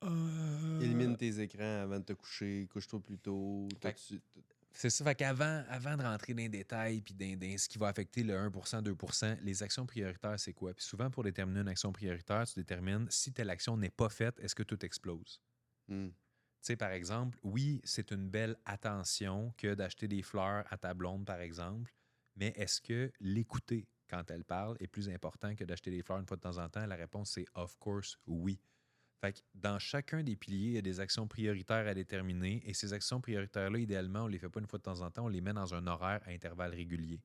S2: Élimine tes écrans avant de te coucher, couche-toi plus tôt.
S1: C'est ça. Fait avant de rentrer dans les détails puis dans ce qui va affecter le 1%, 2%, les actions prioritaires, c'est quoi? Puis souvent, pour déterminer une action prioritaire, tu détermines si telle action n'est pas faite, est-ce que tout explose?
S2: Hmm.
S1: Tu sais, par exemple, oui, c'est une belle attention que d'acheter des fleurs à ta blonde, par exemple, mais est-ce que l'écouter quand elle parle est plus important que d'acheter des fleurs une fois de temps en temps? La réponse, c'est of course, oui. Fait que dans chacun des piliers, il y a des actions prioritaires à déterminer et ces actions prioritaires-là, idéalement, on ne les fait pas une fois de temps en temps, on les met dans un horaire à intervalles réguliers.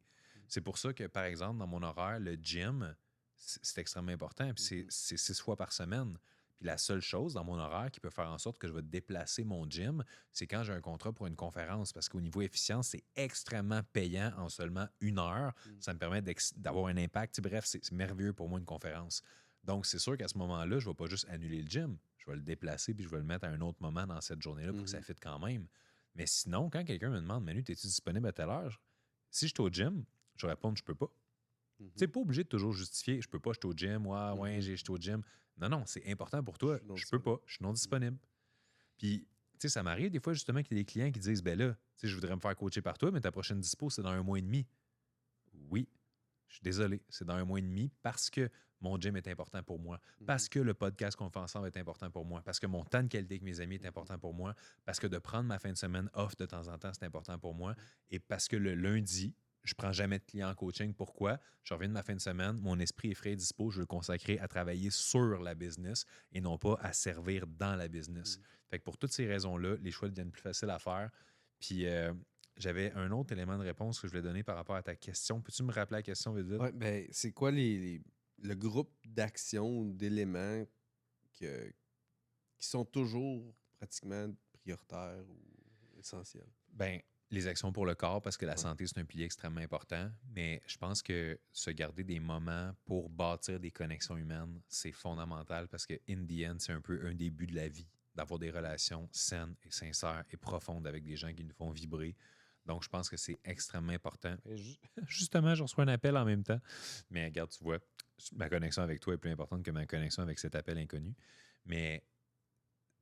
S1: C'est pour ça que, par exemple, dans mon horaire, le gym, c'est extrêmement important. Puis c'est 6 fois par semaine. Puis la seule chose dans mon horaire qui peut faire en sorte que je vais déplacer mon gym, c'est quand j'ai un contrat pour une conférence. Parce qu'au niveau efficience, c'est extrêmement payant en seulement 1 heure. Ça me permet d'avoir un impact. Bref, c'est merveilleux pour moi une conférence. Donc, c'est sûr qu'à ce moment-là, je ne vais pas juste annuler le gym. Je vais le déplacer puis je vais le mettre à un autre moment dans cette journée-là pour que ça fitte quand même. Mais sinon, quand quelqu'un me demande, Manu, es-tu disponible à telle heure? Si je suis au gym, je vais répondre, je peux pas. Tu n'es pas obligé de toujours justifier, je peux pas, je suis au gym, ouais, je suis au gym. Non, non, c'est important pour toi. Je peux pas, je suis non disponible. Puis, tu sais, ça m'arrive des fois justement qu'il y a des clients qui disent, ben là, tu sais, je voudrais me faire coacher par toi, mais ta prochaine dispo, c'est dans 1 mois et demi. Oui, je suis désolé, c'est dans 1 mois et demi parce que mon gym est important pour moi, parce que le podcast qu'on fait ensemble est important pour moi, parce que mon temps de qualité avec mes amis est important pour moi, parce que de prendre ma fin de semaine off de temps en temps, c'est important pour moi, et parce que le lundi, je prends jamais de clients en coaching. Pourquoi? Je reviens de ma fin de semaine, mon esprit est frais et dispo, je veux le consacrer à travailler sur la business et non pas à servir dans la business. Fait que pour toutes ces raisons-là, les choix deviennent plus faciles à faire. Puis j'avais un autre élément de réponse que je voulais donner par rapport à ta question. Peux-tu me rappeler la question vite vite?
S2: Ouais, ben, c'est quoi le groupe d'actions ou d'éléments qui sont toujours pratiquement prioritaires ou essentiels?
S1: Ben, les actions pour le corps, parce que la
S2: Ouais.
S1: santé, c'est un pilier extrêmement important. Mais je pense que se garder des moments pour bâtir des connexions humaines, c'est fondamental parce que, in the end, c'est un peu un début de la vie, d'avoir des relations saines et sincères et profondes avec des gens qui nous font vibrer. Donc, je pense que c'est extrêmement important. Et justement, je reçois un appel en même temps. Mais regarde, tu vois, ma connexion avec toi est plus importante que ma connexion avec cet appel inconnu. Mais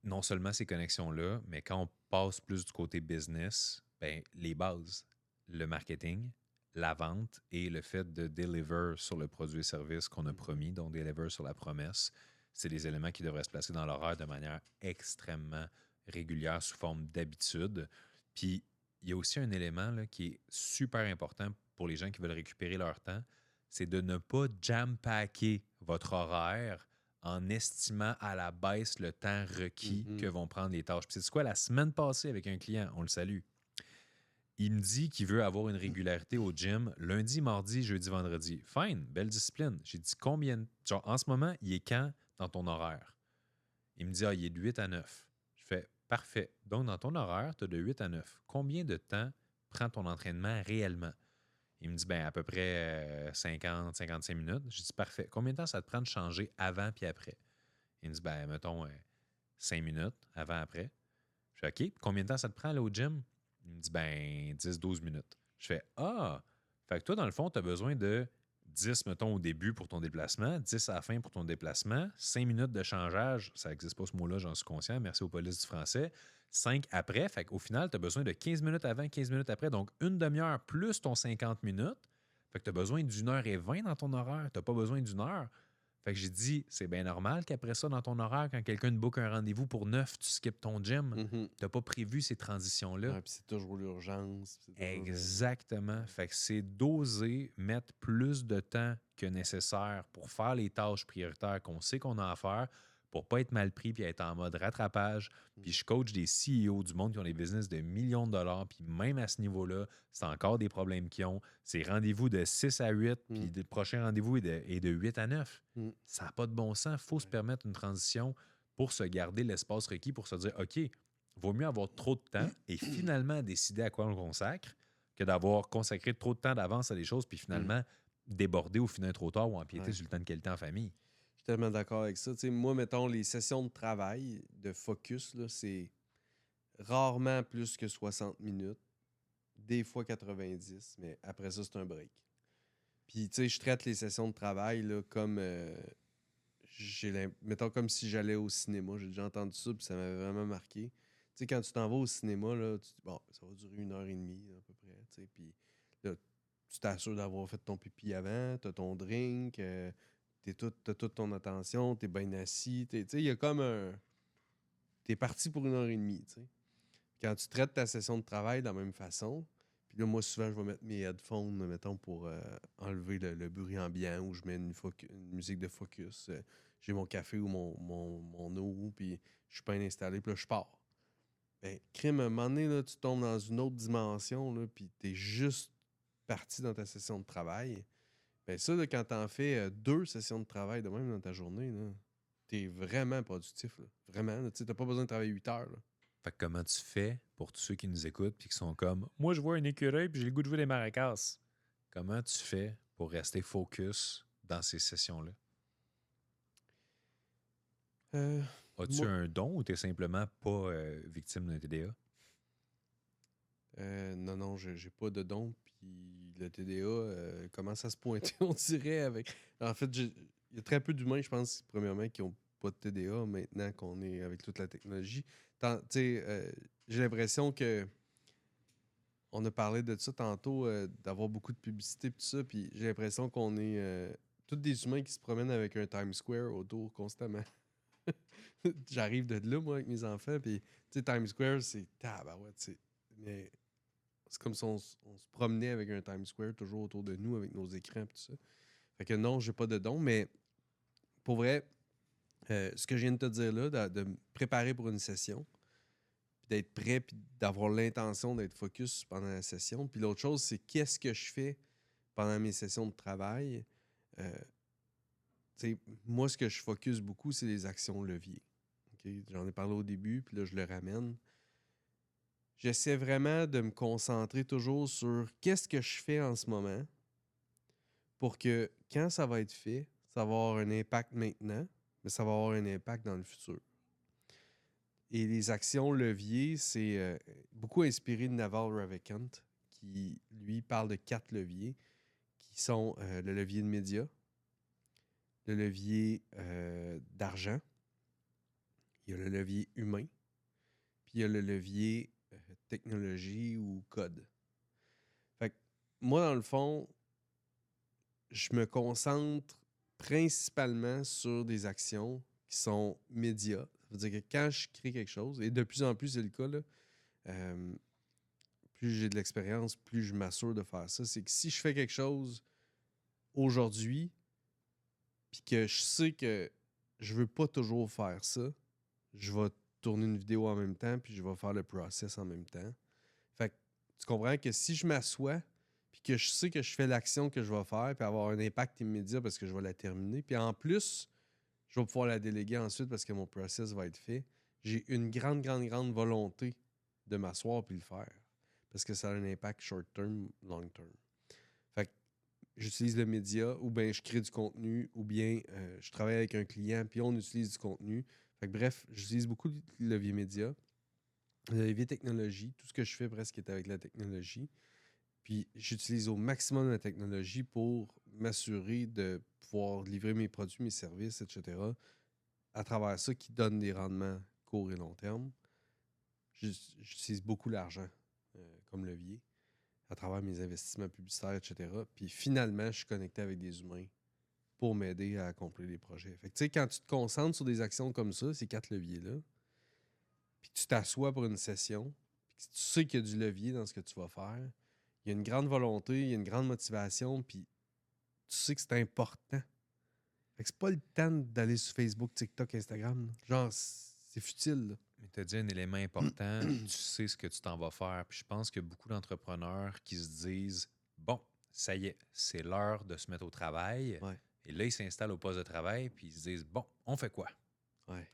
S1: non seulement ces connexions-là, mais quand on passe plus du côté business, ben, les bases, le marketing, la vente et le fait de deliver sur le produit et service qu'on a promis, donc deliver sur la promesse, c'est des éléments qui devraient se placer dans l'horaire de manière extrêmement régulière sous forme d'habitude. Puis, il y a aussi un élément là, qui est super important pour les gens qui veulent récupérer leur temps, c'est de ne pas jam-packer votre horaire en estimant à la baisse le temps requis que vont prendre les tâches. Puis c'est quoi, la semaine passée avec un client, on le salue, il me dit qu'il veut avoir une régularité au gym lundi, mardi, jeudi, vendredi. Fine, belle discipline. J'ai dit combien... Genre, en ce moment, il est quand dans ton horaire? Il me dit, il est de 8 à 9. Je fais, parfait. Donc, dans ton horaire, tu as de 8 à 9. Combien de temps prend ton entraînement réellement? Il me dit, ben à peu près 50, 55 minutes. Je dis, parfait. Combien de temps ça te prend de changer avant puis après? Il me dit, ben mettons 5 minutes avant, après. Je fais, OK. Combien de temps ça te prend aller au gym? Il me dit, ben 10, 12 minutes. Je fais, ah! Fait que toi, dans le fond, tu as besoin de 10, mettons, au début pour ton déplacement, 10 à la fin pour ton déplacement, 5 minutes de changeage, ça n'existe pas ce mot-là, j'en suis conscient, merci aux polices du français, 5 après, fait qu'au final, tu as besoin de 15 minutes avant, 15 minutes après, donc une demi-heure plus ton 50 minutes, fait que tu as besoin d'1 h 20 dans ton horaire, tu n'as pas besoin d'1 heure. Fait que j'ai dit, c'est bien normal qu'après ça, dans ton horaire, quand quelqu'un te book un rendez-vous pour 9, tu skippes ton gym. Tu n'as pas prévu ces transitions-là.
S2: Ouais, puis c'est toujours l'urgence.
S1: Exactement. Fait que c'est d'oser mettre plus de temps que nécessaire pour faire les tâches prioritaires qu'on sait qu'on a à faire pour pas être mal pris puis être en mode rattrapage. Puis je coach des CEO du monde qui ont des business de millions de dollars, puis même à ce niveau-là, c'est encore des problèmes qu'ils ont. C'est rendez-vous de 6 à 8, puis le prochain rendez-vous est de 8 à 9. Ça n'a pas de bon sens. Il faut se permettre une transition pour se garder l'espace requis pour se dire, OK, vaut mieux avoir trop de temps et finalement décider à quoi on le consacre que d'avoir consacré trop de temps d'avance à des choses puis finalement déborder ou finir trop tard ou empiéter sur le temps de qualité en famille.
S2: Je suis tellement d'accord avec ça. Tu sais, moi, mettons, les sessions de travail, de focus, là, c'est rarement plus que 60 minutes, des fois 90, mais après ça, c'est un break. Puis, tu sais, je traite les sessions de travail là, comme, mettons, comme si j'allais au cinéma. J'ai déjà entendu ça, puis ça m'avait vraiment marqué. Tu sais, quand tu t'en vas au cinéma, là, tu dis, bon, ça va durer 1h30 à peu près. Tu sais, puis là, tu t'assures d'avoir fait ton pipi avant, t'as ton drink, t'as toute ton attention, t'es bien assis. Tu sais, il y a comme un. T'es parti pour 1h30. Tu sais. Quand tu traites ta session de travail de la même façon, puis là, moi, souvent, je vais mettre mes headphones, mettons, pour enlever le bruit ambiant ou je mets une musique de focus. J'ai mon café ou mon eau, puis je suis bien installé, puis là, je pars. Ben, crime, à un moment donné, là, tu tombes dans une autre dimension, là, puis t'es juste parti dans ta session de travail. Ben ça, là, quand t'en fais 2 sessions de travail de même dans ta journée, là, t'es vraiment productif. Là. Vraiment. Là, t'as pas besoin de travailler 8 heures. Là.
S1: Fait que comment tu fais pour tous ceux qui nous écoutent puis qui sont comme moi, je vois un écureuil puis j'ai le goût de jouer des maracas? Comment tu fais pour rester focus dans ces sessions-là? As-tu
S2: Moi,
S1: un don ou tu es simplement pas victime d'un TDA?
S2: non, j'ai pas de don. Puis le TDA commence à se pointer, on dirait. En fait, il y a très peu d'humains, je pense, premièrement, qui ont pas de TDA maintenant qu'on est avec toute la technologie. J'ai l'impression que on a parlé de ça tantôt, d'avoir beaucoup de publicité et tout ça, puis j'ai l'impression qu'on est tous des humains qui se promènent avec un Times Square autour constamment. J'arrive de là, moi, avec mes enfants, puis tu sais, Times Square, c'est tabarouette, mais c'est comme si on se promenait avec un Times Square toujours autour de nous, avec nos écrans et tout ça. Fait que non, j'ai pas de don, mais pour vrai, ce que je viens de te dire là, de me préparer pour une session, puis d'être prêt, puis d'avoir l'intention d'être focus pendant la session. Puis l'autre chose, c'est qu'est-ce que je fais pendant mes sessions de travail. Euh, moi, ce que je focus beaucoup, c'est les actions leviers. Okay? J'en ai parlé au début, puis là, je le ramène. J'essaie vraiment de me concentrer toujours sur qu'est-ce que je fais en ce moment pour que quand ça va être fait, ça va avoir un impact maintenant, mais ça va avoir un impact dans le futur. Et les actions leviers, c'est beaucoup inspiré de Naval Ravikant, qui, lui, parle de 4 leviers, qui sont le levier de médias, le levier d'argent, il y a le levier humain, puis il y a le levier technologie ou code. Fait que moi, dans le fond, je me concentre principalement sur des actions qui sont médias. Ça veut dire que quand je crée quelque chose, et de plus en plus c'est le cas, là, plus j'ai de l'expérience, plus je m'assure de faire ça. C'est que si je fais quelque chose aujourd'hui, puis que je sais que je veux pas toujours faire ça, je vais tourner une vidéo en même temps, puis je vais faire le process en même temps. Fait que tu comprends que si je m'assois, puis que je sais que je fais l'action que je vais faire, puis avoir un impact immédiat parce que je vais la terminer, puis en plus, je vais pouvoir la déléguer ensuite parce que mon process va être fait, j'ai une grande, grande, grande volonté de m'asseoir puis le faire. Parce que ça a un impact short term, long term. Fait que j'utilise le média, ou bien je crée du contenu, ou bien je travaille avec un client, puis on utilise du contenu. Fait que bref, j'utilise beaucoup le levier média, le levier technologie. Tout ce que je fais presque est avec la technologie. Puis j'utilise au maximum la technologie pour m'assurer de pouvoir livrer mes produits, mes services, etc. à travers ça qui donne des rendements court et long terme. J'utilise beaucoup l'argent comme levier à travers mes investissements publicitaires, etc. Puis finalement, je suis connecté avec des humains pour m'aider à accomplir les projets. Fait que, tu sais, quand tu te concentres sur des actions comme ça, ces 4 leviers-là, puis tu t'assois pour une session, puis tu sais qu'il y a du levier dans ce que tu vas faire, il y a une grande volonté, il y a une grande motivation, puis tu sais que c'est important. Fait que c'est pas le temps d'aller sur Facebook, TikTok, Instagram. Là. Genre, c'est futile. Là.
S1: Mais tu as dit un élément important, tu sais ce que tu t'en vas faire. Puis je pense qu'il y a beaucoup d'entrepreneurs qui se disent bon, ça y est, c'est l'heure de se mettre au travail.
S2: Ouais.
S1: Et là, ils s'installent au poste de travail, puis ils se disent bon, on fait quoi?
S2: Ouais.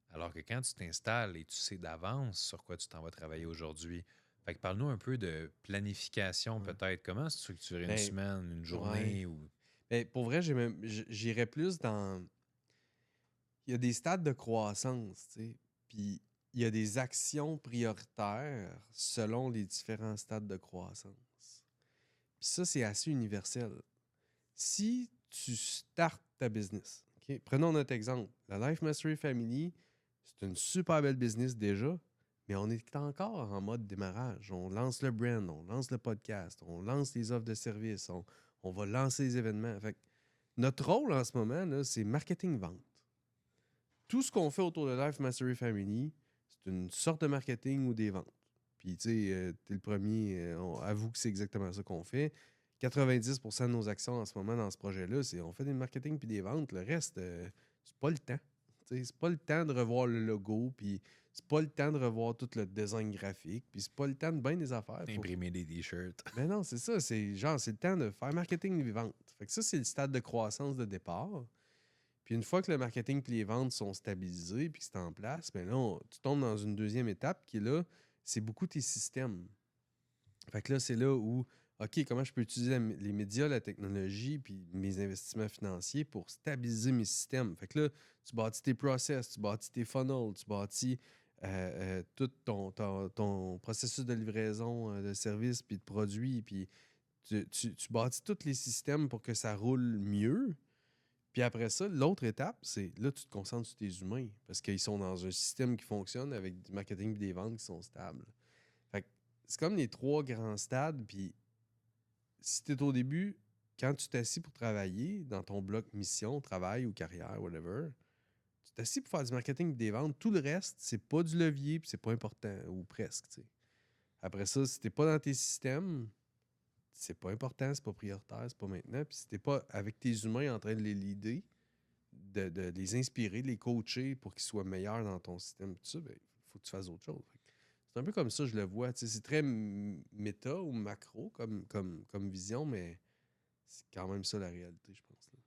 S1: Alors que quand tu t'installes et tu sais d'avance sur quoi tu t'en vas travailler aujourd'hui, fait que parle-nous un peu de planification
S2: Ouais.
S1: peut-être. Comment structurer une
S2: Ben,
S1: semaine, une
S2: ouais.
S1: journée ou.
S2: Ben, pour vrai, j'irais plus dans. Il y a des stades de croissance, tu sais. Puis il y a des actions prioritaires selon les différents stades de croissance. Puis ça, c'est assez universel. Si tu startes ta business, OK? Prenons notre exemple. La Life Mastery Family, c'est une super belle business déjà, Mais on est encore en mode démarrage. On lance le brand, on lance le podcast, on lance les offres de services, on va lancer les événements. Fait que notre rôle en ce moment, là, c'est marketing-vente. Tout ce qu'on fait autour de Life Mastery Family, c'est une sorte de marketing ou des ventes. Puis, tu sais, t'es le premier, on avoue que c'est exactement ça qu'on fait. 90% de nos actions en ce moment dans ce projet-là, c'est on fait des marketing puis des ventes. Le reste, c'est pas le temps. Tu sais, c'est pas le temps de revoir le logo, puis c'est pas le temps de revoir tout le design graphique, puis c'est pas le temps de bien des affaires.
S1: Imprimer des t-shirts.
S2: Ben non, c'est ça. C'est le temps de faire marketing et ventes. Fait que ça, c'est le stade de croissance de départ. Puis une fois que le marketing et les ventes sont stabilisés puis que c'est en place, ben là, tu tombes dans une deuxième étape qui est là, c'est beaucoup tes systèmes. Fait que là, c'est là où, OK, comment je peux utiliser les médias, la technologie, puis mes investissements financiers pour stabiliser mes systèmes. Fait que là, tu bâtis tes process, tu bâtis tes funnels, tu bâtis tout ton processus de livraison de services puis de produits, puis tu bâtis tous les systèmes pour que ça roule mieux. Puis après ça, l'autre étape, c'est là, tu te concentres sur tes humains parce qu'ils sont dans un système qui fonctionne avec du marketing et des ventes qui sont stables. Fait que c'est comme les trois grands stades. Puis si tu es au début, quand tu t'assis pour travailler dans ton bloc mission, travail ou carrière, whatever, tu t'assis pour faire du marketing et des ventes. Tout le reste, c'est pas du levier puis c'est pas important ou presque. T'sais. Après ça, si t'es pas dans tes systèmes, c'est pas important, c'est pas prioritaire, c'est pas maintenant. Puis si t'es pas avec tes humains en train de les leader, de les inspirer, de les coacher pour qu'ils soient meilleurs dans ton système, tout ça, ben, il faut que tu fasses autre chose. C'est un peu comme ça, je le vois. C'est très méta ou macro comme vision, mais c'est quand même ça la réalité, je pense. Là.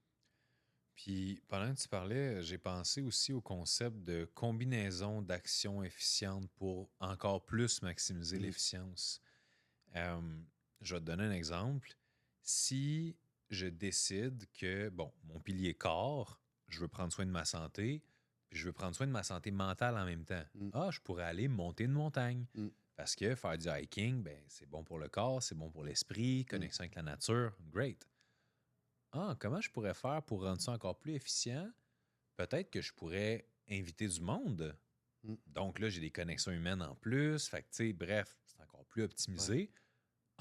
S1: Puis pendant que tu parlais, j'ai pensé aussi au concept de combinaison d'actions efficientes pour encore plus maximiser l'efficience. Je vais te donner un exemple. Si je décide que, bon, mon pilier corps, je veux prendre soin de ma santé, puis je veux prendre soin de ma santé mentale en même temps. Je pourrais aller monter une montagne. Parce que faire du hiking, ben, c'est bon pour le corps, c'est bon pour l'esprit, connexion avec la nature, great. Comment je pourrais faire pour rendre ça encore plus efficient? Peut-être que je pourrais inviter du monde. Donc là, j'ai des connexions humaines en plus. Fait que, tu sais, bref, c'est encore plus optimisé.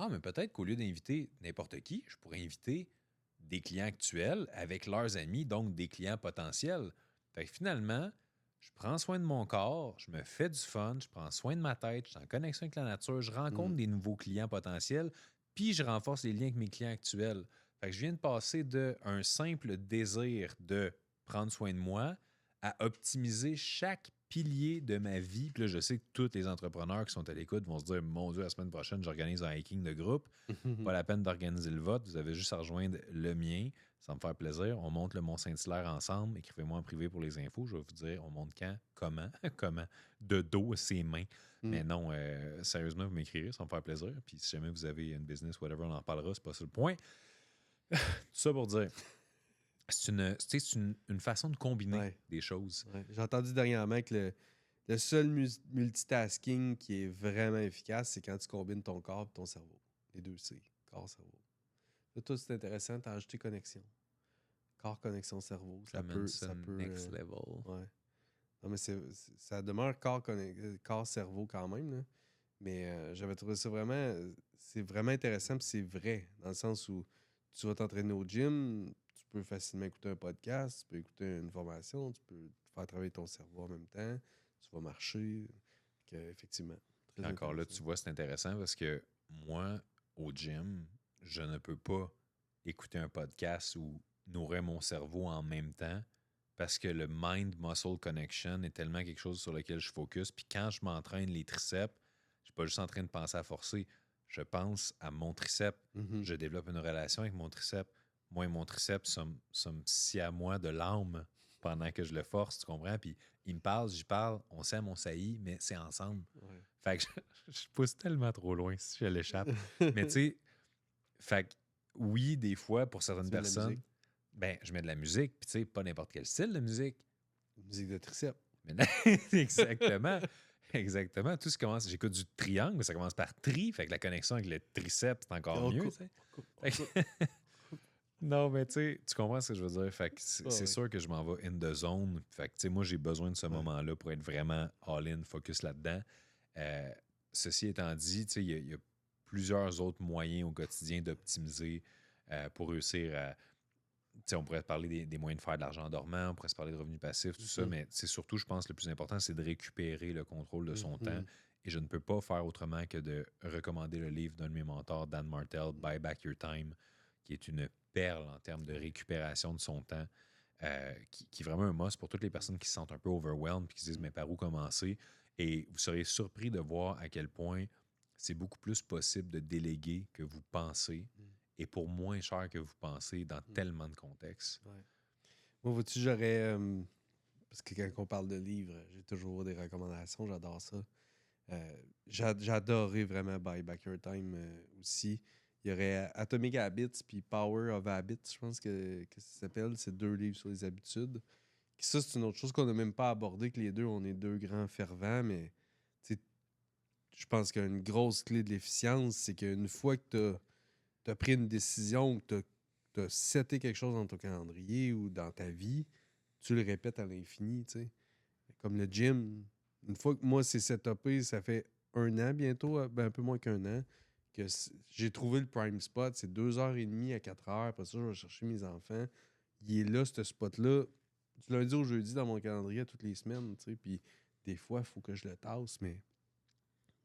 S1: Mais peut-être qu'au lieu d'inviter n'importe qui, je pourrais inviter des clients actuels avec leurs amis, donc des clients potentiels. Fait que finalement, je prends soin de mon corps, je me fais du fun, je prends soin de ma tête, je suis en connexion avec la nature, je rencontre des nouveaux clients potentiels, puis je renforce les liens avec mes clients actuels. Fait que je viens de passer d'un simple désir de prendre soin de moi à optimiser chaque pilier de ma vie. Puis là, je sais que tous les entrepreneurs qui sont à l'écoute vont se dire « Mon Dieu, la semaine prochaine, j'organise un hiking de groupe. Pas la peine d'organiser le vote. Vous avez juste à rejoindre le mien. Ça va me faire plaisir. On monte le Mont-Saint-Hilaire ensemble. Écrivez-moi en privé pour les infos. Je vais vous dire, on monte quand, comment, comment, de dos, ses mains. Mais non, sérieusement, vous m'écrirez, ça va me faire plaisir. Puis si jamais vous avez une business, whatever, on en parlera. C'est pas ça le point. Tout ça pour dire... C'est une façon de combiner des choses.
S2: Ouais. J'ai entendu dernièrement que le seul multitasking qui est vraiment efficace, c'est quand tu combines ton corps et ton cerveau. Les deux C, corps-cerveau. Là, toi, c'est intéressant, tu as ajouté connexion. Corps, connexion, cerveau. Ça peut.
S1: Next level.
S2: Ouais. Non, mais ça demeure corps-cerveau quand même. Là. Mais j'avais trouvé ça vraiment. C'est vraiment intéressant puis c'est vrai. Dans le sens où tu vas t'entraîner au gym, tu peux facilement écouter un podcast, tu peux écouter une formation, tu peux faire travailler ton cerveau en même temps, tu vas marcher. Effectivement.
S1: Encore là, tu vois, c'est intéressant parce que moi, au gym, je ne peux pas écouter un podcast ou nourrir mon cerveau en même temps parce que le mind-muscle connection est tellement quelque chose sur lequel je focus. Puis quand je m'entraîne les triceps, je suis pas juste en train de penser à forcer. Je pense à mon triceps. Je développe une relation avec mon triceps. Moi et mon triceps sommes si à moi de l'âme pendant que je le force, tu comprends? Puis il me parle, j'y parle, on s'aime, on saillit, mais c'est ensemble.
S2: Ouais.
S1: Fait que je pousse tellement trop loin si je l'échappe. Mais tu sais, fait que oui, des fois, pour certaines personnes, ben, je mets de la musique, puis tu sais, pas n'importe quel style de musique.
S2: Musique de triceps.
S1: Mais exactement. Exactement. Tout ce qui commence, j'écoute du triangle, mais ça commence par tri, fait que la connexion avec le triceps, c'est encore mieux. Non, mais tu sais, tu comprends ce que je veux dire. Fait que c'est sûr que je m'en vais in the zone. Fait que tu sais, moi, j'ai besoin de ce moment-là pour être vraiment all-in, focus là-dedans. Euh, Ceci étant dit, il y a plusieurs autres moyens au quotidien d'optimiser pour réussir à. On pourrait parler des moyens de faire de l'argent en dormant, on pourrait se parler de revenus passifs, tout ça, mais c'est surtout, je pense, le plus important, c'est de récupérer le contrôle de son temps. Et je ne peux pas faire autrement que de recommander le livre d'un de mes mentors, Dan Martell, Buy Back Your Time, qui est une perle en termes de récupération de son temps, qui est vraiment un must pour toutes les personnes qui se sentent un peu overwhelmed et qui se disent mais par où commencer? Et vous serez surpris de voir à quel point c'est beaucoup plus possible de déléguer que vous pensez et pour moins cher que vous pensez dans tellement de contextes.
S2: Ouais. Moi, vois-tu, j'aurais... parce que quand on parle de livres, j'ai toujours des recommandations, j'adore ça. J'ai adoré vraiment Buy Back Your Time aussi. Il y aurait Atomic Habits puis Power of Habits, je pense que ça s'appelle. C'est 2 livres sur les habitudes. Ça, c'est une autre chose qu'on n'a même pas abordé, que les deux, on est 2 grands fervents, mais je pense qu'une grosse clé de l'efficience, c'est qu'une fois que tu as pris une décision, que tu as seté quelque chose dans ton calendrier ou dans ta vie, tu le répètes à l'infini, tu sais. Comme le gym, une fois que moi, c'est setupé, ça fait 1 an bientôt, un peu moins qu'1 an, que j'ai trouvé le prime spot. C'est 2h30 à 4h. Après ça, je vais chercher mes enfants. Il est là, ce spot-là, du lundi au jeudi dans mon calendrier toutes les semaines, tu sais. Puis des fois, il faut que je le tasse, mais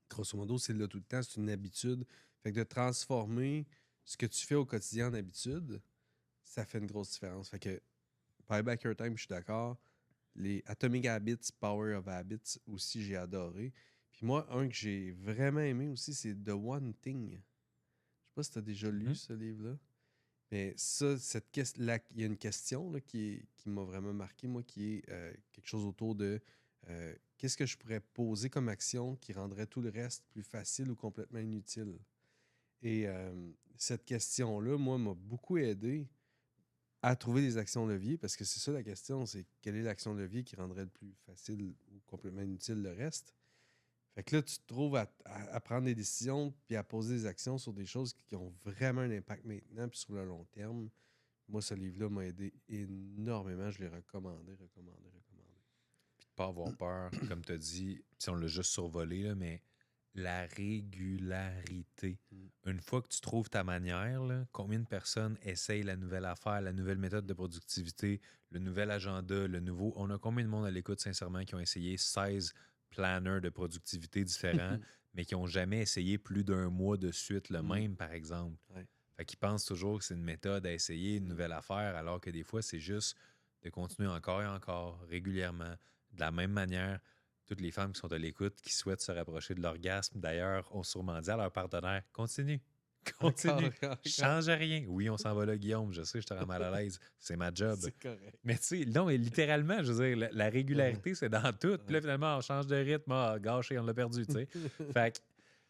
S2: grosso modo, c'est là tout le temps. C'est une habitude. Fait que de transformer ce que tu fais au quotidien en habitude, ça fait une grosse différence. Fait que Buy Back Your Time, je suis d'accord. Les Atomic Habits, Power of Habits aussi, j'ai adoré. Puis moi, un que j'ai vraiment aimé aussi, c'est The One Thing. Je sais pas si tu as déjà lu ce livre-là. Mais ça, il y a une question là, qui m'a vraiment marqué, moi, qui est quelque chose autour de qu'est-ce que je pourrais poser comme action qui rendrait tout le reste plus facile ou complètement inutile. Et cette question-là, moi, m'a beaucoup aidé à trouver des actions leviers, parce que c'est ça la question, c'est quelle est l'action levier qui rendrait le plus facile ou complètement inutile le reste. Fait que là, tu te trouves à prendre des décisions puis à poser des actions sur des choses qui ont vraiment un impact maintenant puis sur le long terme. Moi, ce livre-là m'a aidé énormément. Je l'ai recommandé.
S1: Puis de pas avoir peur, comme tu as dit, si on l'a juste survolé, là, mais la régularité. Une fois que tu trouves ta manière, là, combien de personnes essayent la nouvelle affaire, la nouvelle méthode de productivité, le nouvel agenda, le nouveau... On a combien de monde à l'écoute, sincèrement, qui ont essayé 16 planners de productivité différents, mais qui n'ont jamais essayé plus d'1 mois de suite le même, par exemple.
S2: Ouais.
S1: Fait qu'ils pensent toujours que c'est une méthode à essayer, une nouvelle affaire, alors que des fois, c'est juste de continuer encore et encore, régulièrement, de la même manière. Toutes les femmes qui sont à l'écoute, qui souhaitent se rapprocher de l'orgasme, d'ailleurs, ont sûrement dit à leur partenaire, continue, continue,
S2: Encore.
S1: change rien. Oui, on s'en va là, Guillaume, je sais, je te rends mal à l'aise, c'est ma job.
S2: C'est correct.
S1: Mais tu sais, non, mais littéralement, je veux dire, la régularité, c'est dans tout. Puis là, finalement, on change de rythme, gâché, on l'a perdu, tu sais. Fait que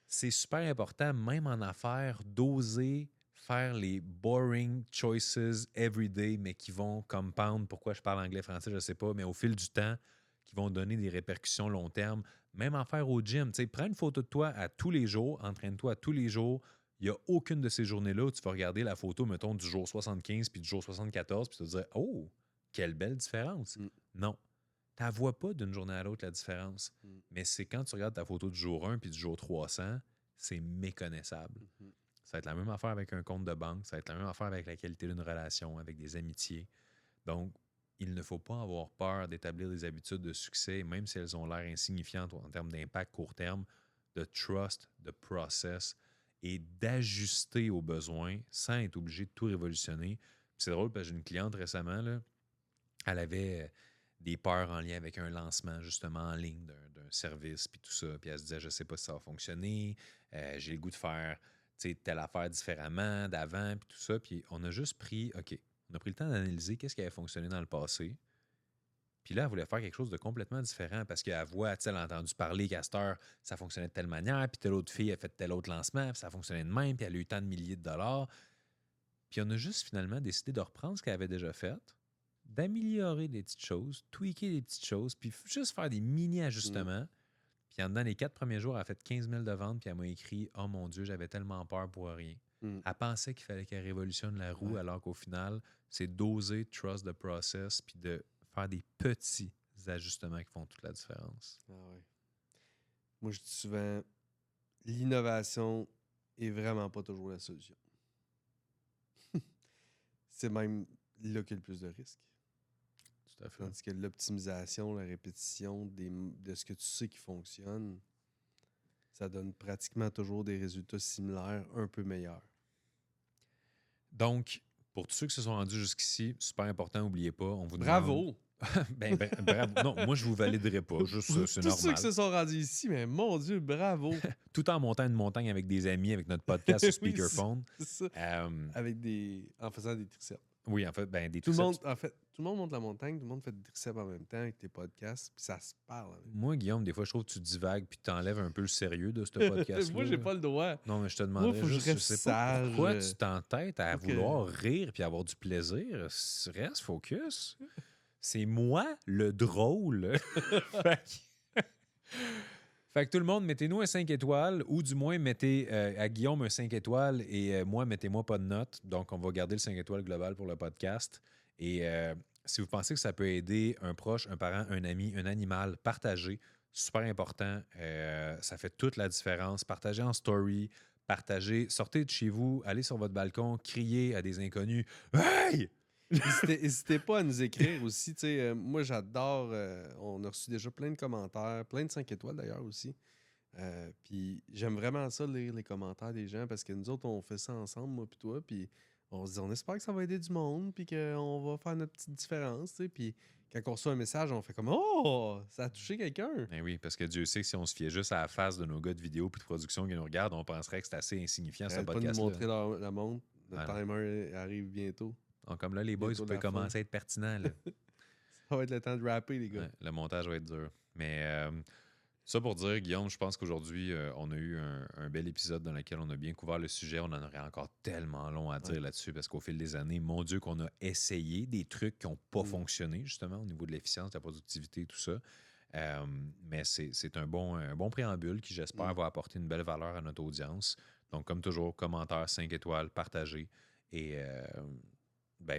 S1: c'est super important, même en affaires, d'oser faire les boring choices everyday, mais qui vont compound. Pourquoi je parle anglais-français, je ne sais pas, mais au fil du temps, qui vont donner des répercussions long terme. Même en faire au gym. Tu sais, prends une photo de toi à tous les jours, entraîne-toi à tous les jours. Il n'y a aucune de ces journées-là où tu vas regarder la photo, mettons, du jour 75 puis du jour 74, puis tu vas te dire, oh, quelle belle différence. Non. Tu ne vois pas d'une journée à l'autre la différence. Mais c'est quand tu regardes ta photo du jour 1 puis du jour 300, c'est méconnaissable. Ça va être la même affaire avec un compte de banque, ça va être la même affaire avec la qualité d'une relation, avec des amitiés. Donc, il ne faut pas avoir peur d'établir des habitudes de succès, même si elles ont l'air insignifiantes en termes d'impact court terme, de trust, de process et d'ajuster aux besoins sans être obligé de tout révolutionner. Puis c'est drôle parce que j'ai une cliente récemment, là, elle avait des peurs en lien avec un lancement justement en ligne d'un service, puis tout ça. Puis elle se disait, je sais pas si ça va fonctionner, j'ai le goût de faire telle affaire différemment d'avant, puis tout ça. Puis on a juste pris, OK, on a pris le temps d'analyser qu'est-ce qui avait fonctionné dans le passé. Puis là, elle voulait faire quelque chose de complètement différent parce qu'elle voit, elle a entendu parler qu'à cette heure, ça fonctionnait de telle manière, puis telle autre fille a fait tel autre lancement, puis ça fonctionnait de même, puis elle a eu tant de milliers de dollars. Puis on a juste finalement décidé de reprendre ce qu'elle avait déjà fait, d'améliorer des petites choses, tweaker des petites choses, puis juste faire des mini-ajustements. Puis en dedans les 4 premiers jours, elle a fait 15 000 de ventes, puis elle m'a écrit « Oh mon Dieu, j'avais tellement peur pour rien. » Elle pensait qu'il fallait qu'elle révolutionne la roue, alors qu'au final, c'est d'oser trust the process, puis de faire des petits ajustements qui font toute la différence.
S2: Ah ouais. moi, je dis souvent, l'innovation est vraiment pas toujours la solution. C'est même là qu'il y a le plus de risques.
S1: Tout à fait.
S2: Tandis que l'optimisation, la répétition de ce que tu sais qui fonctionne, ça donne pratiquement toujours des résultats similaires, un peu meilleurs.
S1: Donc, pour tous ceux qui se sont rendus jusqu'ici, super important, n'oubliez pas, on vous demande...
S2: Bravo!
S1: Bravo. Non, moi, je vous validerai pas. Juste, c'est
S2: Tous ceux
S1: normal.
S2: qui se sont rendus ici, mais mon Dieu, bravo!
S1: Tout en montant une montagne avec des amis, avec notre podcast sur
S2: Oui,
S1: speakerphone.
S2: c'est ça. En faisant des triceps.
S1: Oui, en fait, des
S2: Tout le
S1: triceps.
S2: monde monte la montagne, tout le monde fait des triceps en même temps avec tes podcasts, puis ça se parle.
S1: Moi, Guillaume, des fois, je trouve que tu divagues puis tu enlèves un peu le sérieux de ce podcast-là.
S2: Moi, j'ai pas le droit.
S1: Non, mais je te demanderais
S2: faut que je
S1: juste,
S2: reste
S1: je sais pas
S2: sage.
S1: pourquoi tu t'entêtes à
S2: Faut que-
S1: vouloir rire puis avoir du plaisir. Reste focus. C'est moi le drôle. Fait que tout le monde, mettez-nous un 5 étoiles ou du moins mettez à Guillaume un 5 étoiles et moi, mettez-moi pas de note. Donc, on va garder le 5 étoiles global pour le podcast. Et si vous pensez que ça peut aider un proche, un parent, un ami, un animal, partagez. Super important. Ça fait toute la différence. Partagez en story. Partagez. Sortez de chez vous. Allez sur votre balcon. Criez à des inconnus. Hey!
S2: N'hésitez pas à nous écrire aussi. Moi, j'adore. On a reçu déjà plein de commentaires, plein de 5 étoiles d'ailleurs aussi. Puis j'aime vraiment ça, lire les commentaires des gens, parce que nous autres, on fait ça ensemble, moi puis toi. Puis on se dit, on espère que ça va aider du monde, puis qu'on va faire notre petite différence. Puis quand on reçoit un message, on fait comme, oh, ça a touché quelqu'un.
S1: Ben oui, parce que Dieu sait que si on se fiait juste à la face de nos gars de vidéo puis de production qui nous regardent, on penserait que c'est assez insignifiant, ce
S2: Arrête pas de nous
S1: podcast-là.
S2: montrer la montre. Le timer arrive bientôt.
S1: Donc, comme là, les boys,
S2: Bientôt
S1: vous pouvez
S2: la fin.
S1: commencer à être pertinents. Là.
S2: Ça va être le temps de rapper, les gars.
S1: Ouais, le montage va être dur. Mais ça pour dire, Guillaume, je pense qu'aujourd'hui, on a eu un bel épisode dans lequel on a bien couvert le sujet. On en aurait encore tellement long à dire là-dessus parce qu'au fil des années, mon Dieu, qu'on a essayé des trucs qui n'ont pas fonctionné, justement, au niveau de l'efficience, de la productivité, tout ça. Mais c'est un bon préambule qui, j'espère, va apporter une belle valeur à notre audience. Donc, comme toujours, commentaires, 5 étoiles, partagez. Et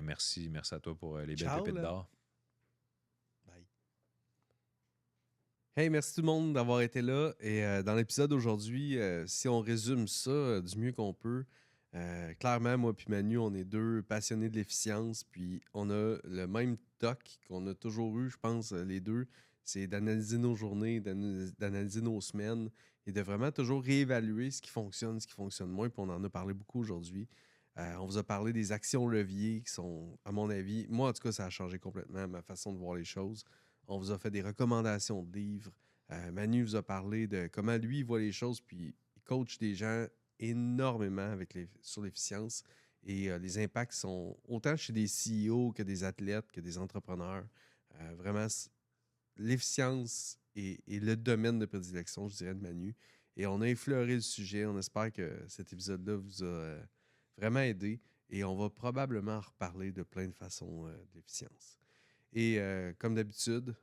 S1: merci à toi pour les belles pépites d'or.
S2: Bye. Hey, merci tout le monde d'avoir été là. Et dans l'épisode d'aujourd'hui, si on résume ça du mieux qu'on peut, clairement, moi puis Manu, on est deux passionnés de l'efficience. Puis on a le même toc qu'on a toujours eu, je pense, les deux. C'est d'analyser nos journées, d'analyser nos semaines et de vraiment toujours réévaluer ce qui fonctionne moins. Puis on en a parlé beaucoup aujourd'hui. On vous a parlé des actions leviers qui sont, à mon avis, moi en tout cas, ça a changé complètement ma façon de voir les choses. On vous a fait des recommandations de livres. Manu vous a parlé de comment lui il voit les choses, puis il coach des gens énormément sur l'efficience. Et les impacts sont autant chez des CEO que des athlètes, que des entrepreneurs. Vraiment, l'efficience est le domaine de prédilection, je dirais, de Manu. Et on a effleuré le sujet. On espère que cet épisode-là vous a vraiment aidé. Et on va probablement en reparler de plein de façons d'efficience. Et comme d'habitude,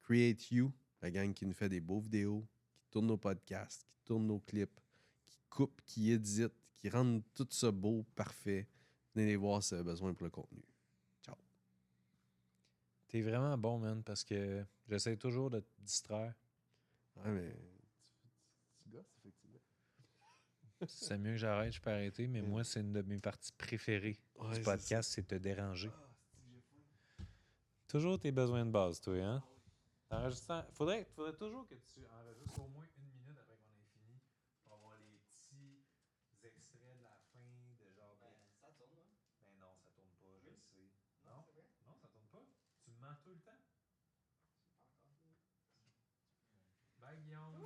S2: Create You, la gang qui nous fait des beaux vidéos, qui tourne nos podcasts, qui tourne nos clips, qui coupe, qui édite, qui rend tout ça beau, parfait. Venez les voir si vous avez besoin pour le contenu. Ciao.
S1: T'es vraiment bon, man, parce que j'essaie toujours de te distraire.
S2: Ouais, mais tu gosses, effectivement.
S1: C'est mieux que j'arrête, je peux arrêter, mais moi, c'est une de mes parties préférées du podcast, c'est te déranger. Toujours tes besoins de base, toi, hein? Faudrait toujours que tu enregistres au moins 1 minute après qu'on ait fini pour avoir les petits extraits de la fin de genre.
S3: Ça tourne, hein?
S1: Ben non, ça tourne pas, je le sais. Non?
S3: C'est vrai?
S1: Non, ça tourne pas. Tu me mens tout le temps.
S3: C'est pas encore fini.
S1: Bye, Guillaume.